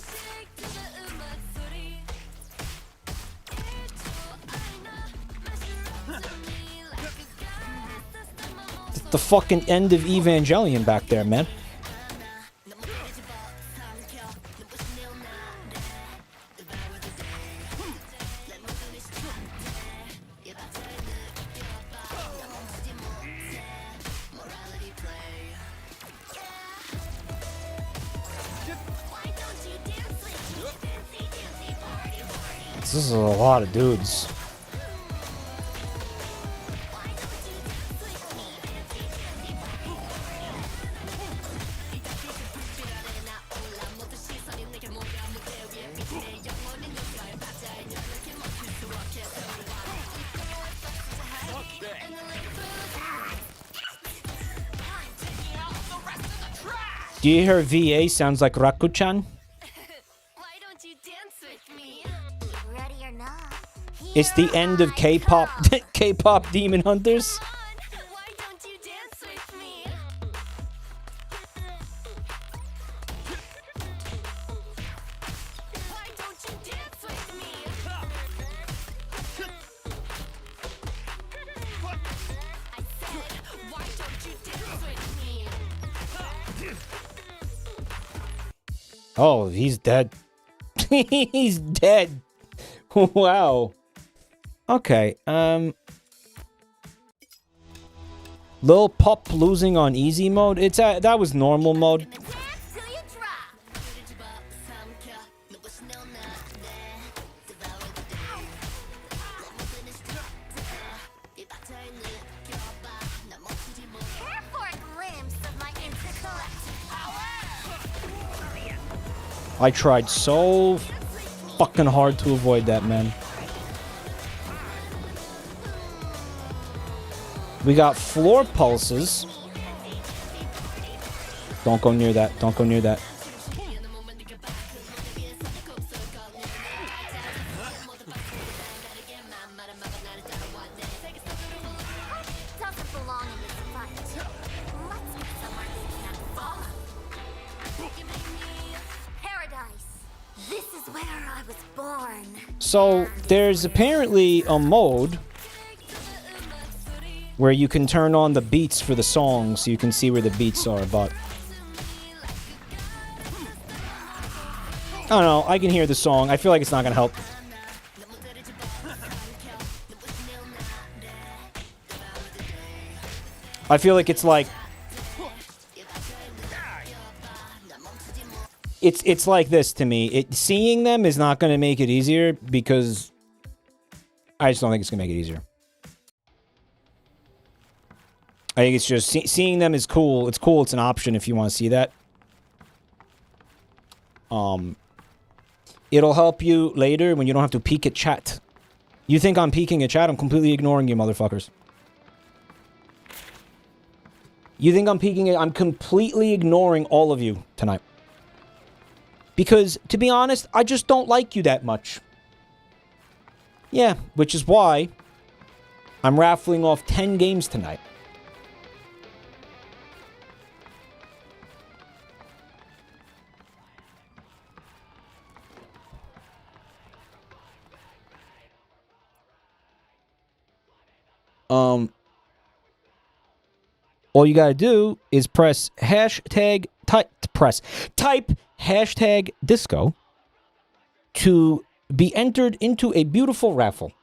The fucking end of Evangelion back there, man. This is a lot of dudes. Do you hear VA sounds like Raku-chan? Why don't you dance with me? Ready or not? It's the end of K-pop K-pop Demon Hunters. Why don't you dance with me? Why don't you dance with me? I said, why don't you dance with me? Oh, he's dead. He's dead. Wow. Okay, Lil Pup losing on easy mode. It's that was normal mode. Dance till you drop. Care for a glimpse of my intergalactic power? I tried so fucking hard to avoid that, man. We got floor pulses. Don't go near that. Don't go near that. Doesn't belong in this fight. Let's go somewhere they can't follow. Paradise. This is where I was born. So there's apparently a mode where you can turn on the beats for the song so you can see where the beats are, but I don't know, I can hear the song. I feel like it's not gonna help. I feel like it's like it's like this to me. Seeing them is not gonna make it easier because I just don't think it's gonna make it easier. I think it's just seeing them is cool. It's cool. It's an option if you want to see that. It'll help you later when you don't have to peek at chat. You think I'm peeking at chat? I'm completely ignoring you, motherfuckers. You think I'm peeking at... I'm completely ignoring all of you tonight. Because, to be honest, I just don't like you that much. Yeah, which is why I'm raffling off 10 games tonight. All you gotta do is press hashtag type hashtag disco to be entered into a beautiful raffle.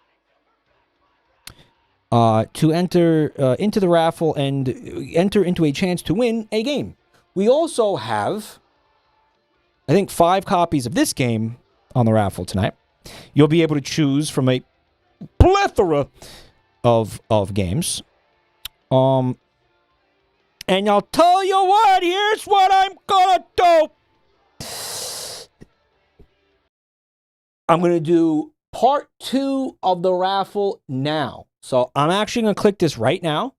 To enter into the raffle and enter into a chance to win a game. We also have, I think, 5 copies of this game on the raffle tonight. You'll be able to choose from a plethora of games. And I'll tell you what, here's what I'm gonna do. I'm gonna do part 2 of the raffle now. So I'm actually gonna click this right now.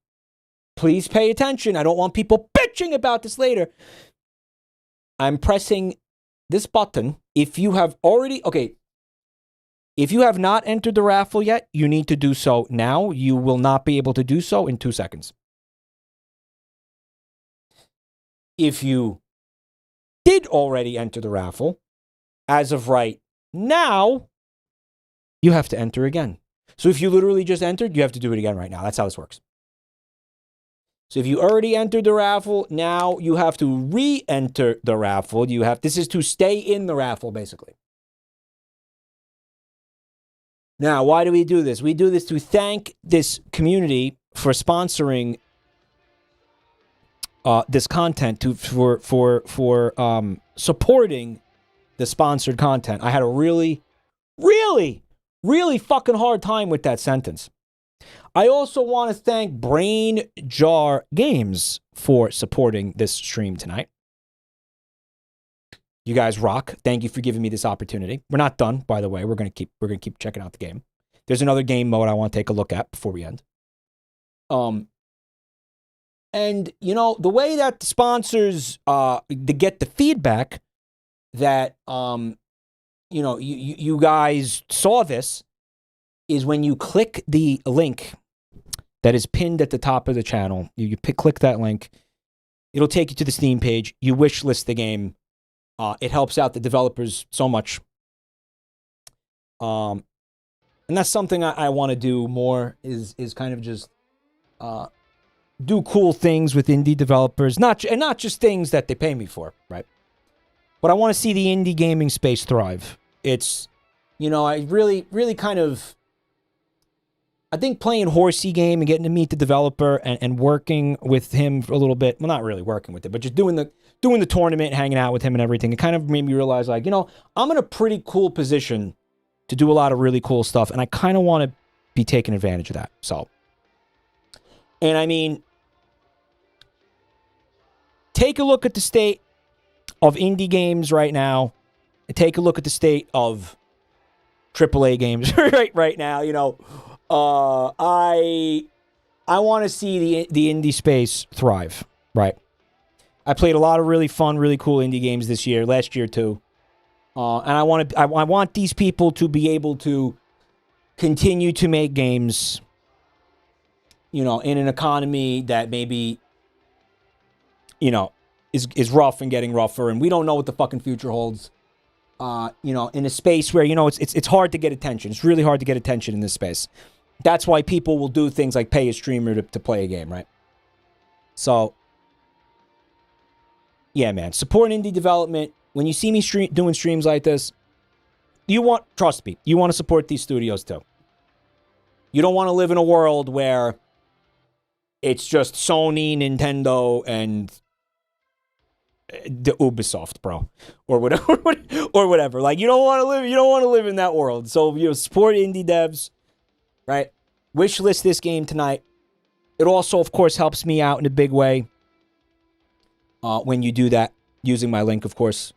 Please pay attention. I don't want people bitching about this later. I'm pressing this button. If you have already, okay, if you have not entered the raffle yet, you need to do so now. You will not be able to do so in 2 seconds. If you did already enter the raffle, as of right now, you have to enter again. So if you literally just entered, you have to do it again right now. That's how this works. So if you already entered the raffle, now you have to re-enter the raffle. This is to stay in the raffle, basically. Now, why do we do this? We do this to thank this community for sponsoring this content, for supporting the sponsored content. I had a really fucking hard time with that sentence. I also want to thank Brain Jar Games for supporting this stream tonight. You guys rock. Thank you for giving me this opportunity. We're not done, by the way. We're gonna keep checking out the game. There's another game mode I want to take a look at before we end. And, you know, the way that the sponsors to get the feedback that, you know, you guys saw this is when you click the link that is pinned at the top of the channel. You click that link. It'll take you to the Steam page. You wish list the game. It helps out the developers so much. And that's something I want to do more is kind of just do cool things with indie developers, not just things that they pay me for, right? But I want to see the indie gaming space thrive. It's, you know, I really kind of, I think playing Horsey game and getting to meet the developer and working with him for a little bit, well, not really working with it, but just doing the tournament, hanging out with him and everything, it kind of made me realize, like, you know, I'm in a pretty cool position to do a lot of really cool stuff, and I kind of want to be taking advantage of that. So, and I mean, take a look at the state of indie games right now, and take a look at the state of AAA games right now. You know, I want to see the indie space thrive, right? I played a lot of really fun, really cool indie games this year, last year too. And I want these people to be able to continue to make games, you know, in an economy that maybe, you know, is rough and getting rougher, and we don't know what the fucking future holds. You know, in a space where, you know, it's hard to get attention. It's really hard to get attention in this space. That's why people will do things like pay a streamer to play a game, right? So, yeah, man, support indie development. When you see me doing streams like this, trust me, you want to support these studios too. You don't want to live in a world where it's just Sony, Nintendo, and the Ubisoft, bro, or whatever, or whatever. Like, you don't want to live in that world. So, you know, support indie devs, right? Wish list this game tonight. It also, of course, helps me out in a big way when you do that using my link, of course.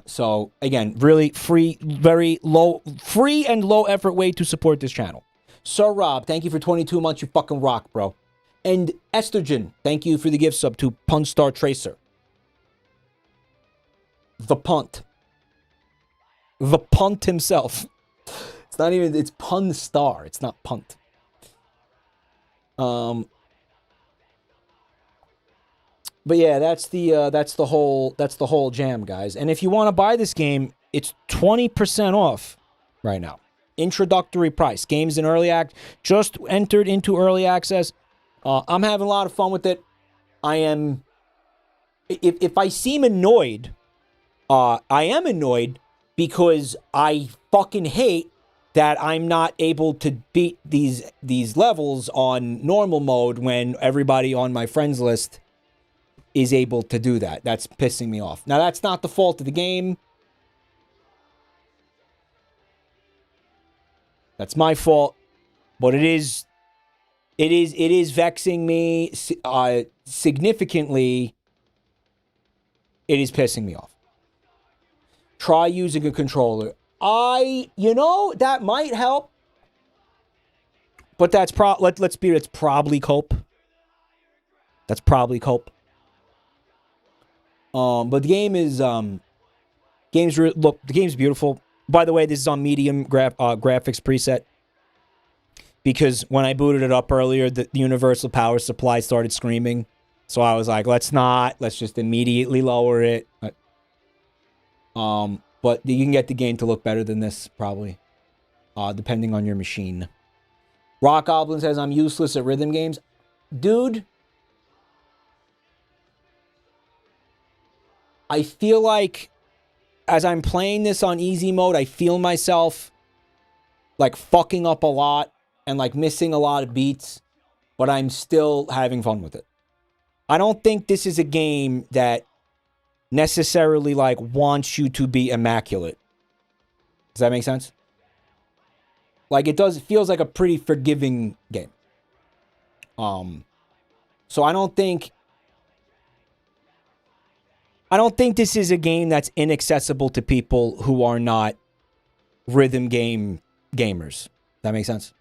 So again, really free and low effort way to support this channel. Sir Rob, thank you for 22 months. You fucking rock, bro. And Estrogen, thank you for the gift sub to Punstar Tracer. The Punt himself. It's not even, it's Punstar. It's not Punt. But yeah, that's the whole jam, guys. And if you want to buy this game, it's 20% off right now. Introductory price. Games in early just entered into early access. I'm having a lot of fun with it. I am. If I seem annoyed, I am annoyed because I fucking hate that I'm not able to beat these levels on normal mode when everybody on my friends list is able to do that. That's pissing me off. Now, that's not the fault of the game. That's my fault. But it is vexing me significantly. It is pissing me off. Try using a controller. You know, that might help. But that's let's be, it's probably cope. That's probably cope. But the game is, the game's beautiful. By the way, this is on medium graphics preset. Because when I booted it up earlier, the universal power supply started screaming. So I was like, let's just immediately lower it. But you can get the game to look better than this, probably. Depending on your machine. Rock Goblin says, I'm useless at rhythm games. Dude, I feel like as I'm playing this on easy mode, I feel myself like fucking up a lot and like missing a lot of beats, but I'm still having fun with it. I don't think this is a game that necessarily like wants you to be immaculate. Does that make sense? Like it feels like a pretty forgiving game. So I don't think this is a game that's inaccessible to people who are not rhythm game gamers. That makes sense?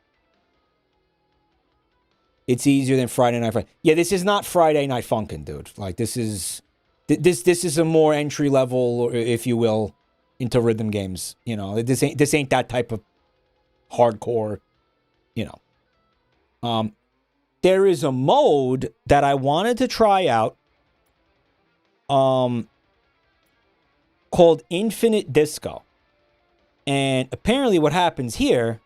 It's easier than Friday Night Funkin'. Yeah, this is not Friday Night Funkin', dude. Like, this is a more entry level, if you will, into rhythm games. You know, this ain't that type of hardcore. You know, there is a mode that I wanted to try out, called Infinite Disco, and apparently, what happens here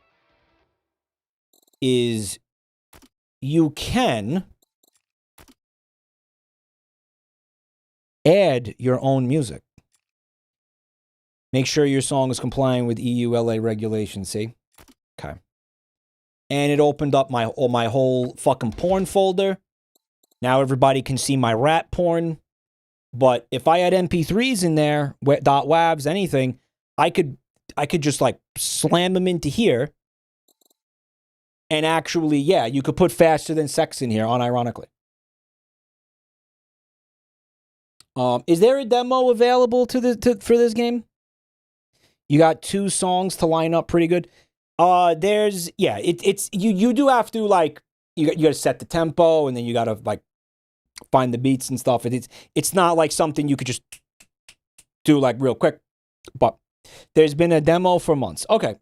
is you can add your own music. Make sure your song is complying with EULA regulations, see? Okay. And it opened up my whole fucking porn folder. Now everybody can see my rat porn. But if I had MP3s in there, .wavs, anything, I could just like slam them into here. And actually, yeah, you could put Faster Than Sex in here, unironically. Is there a demo available for this game? You got 2 songs to line up pretty good. There's, yeah, you do have to, like, you got to set the tempo, and then you got to, like, find the beats and stuff. It's not like something you could just do, like, real quick. But there's been a demo for months. Okay.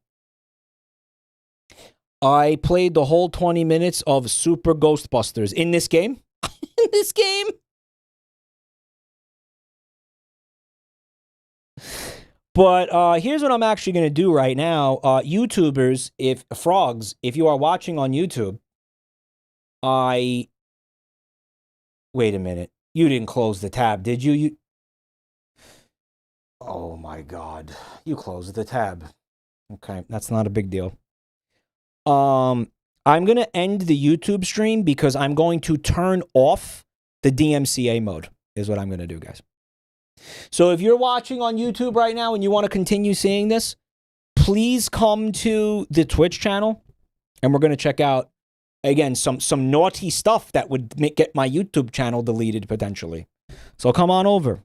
I played the whole 20 minutes of Super Ghostbusters in this game. In this game. But here's what I'm actually going to do right now. YouTubers, if you are watching on YouTube, wait a minute. You didn't close the tab, did you? Oh my God. You closed the tab. Okay, that's not a big deal. I'm going to end the YouTube stream because I'm going to turn off the DMCA mode, is what I'm going to do, guys. So if you're watching on YouTube right now and you want to continue seeing this, please come to the Twitch channel, and we're going to check out, again, some naughty stuff that would get my YouTube channel deleted potentially. So come on over.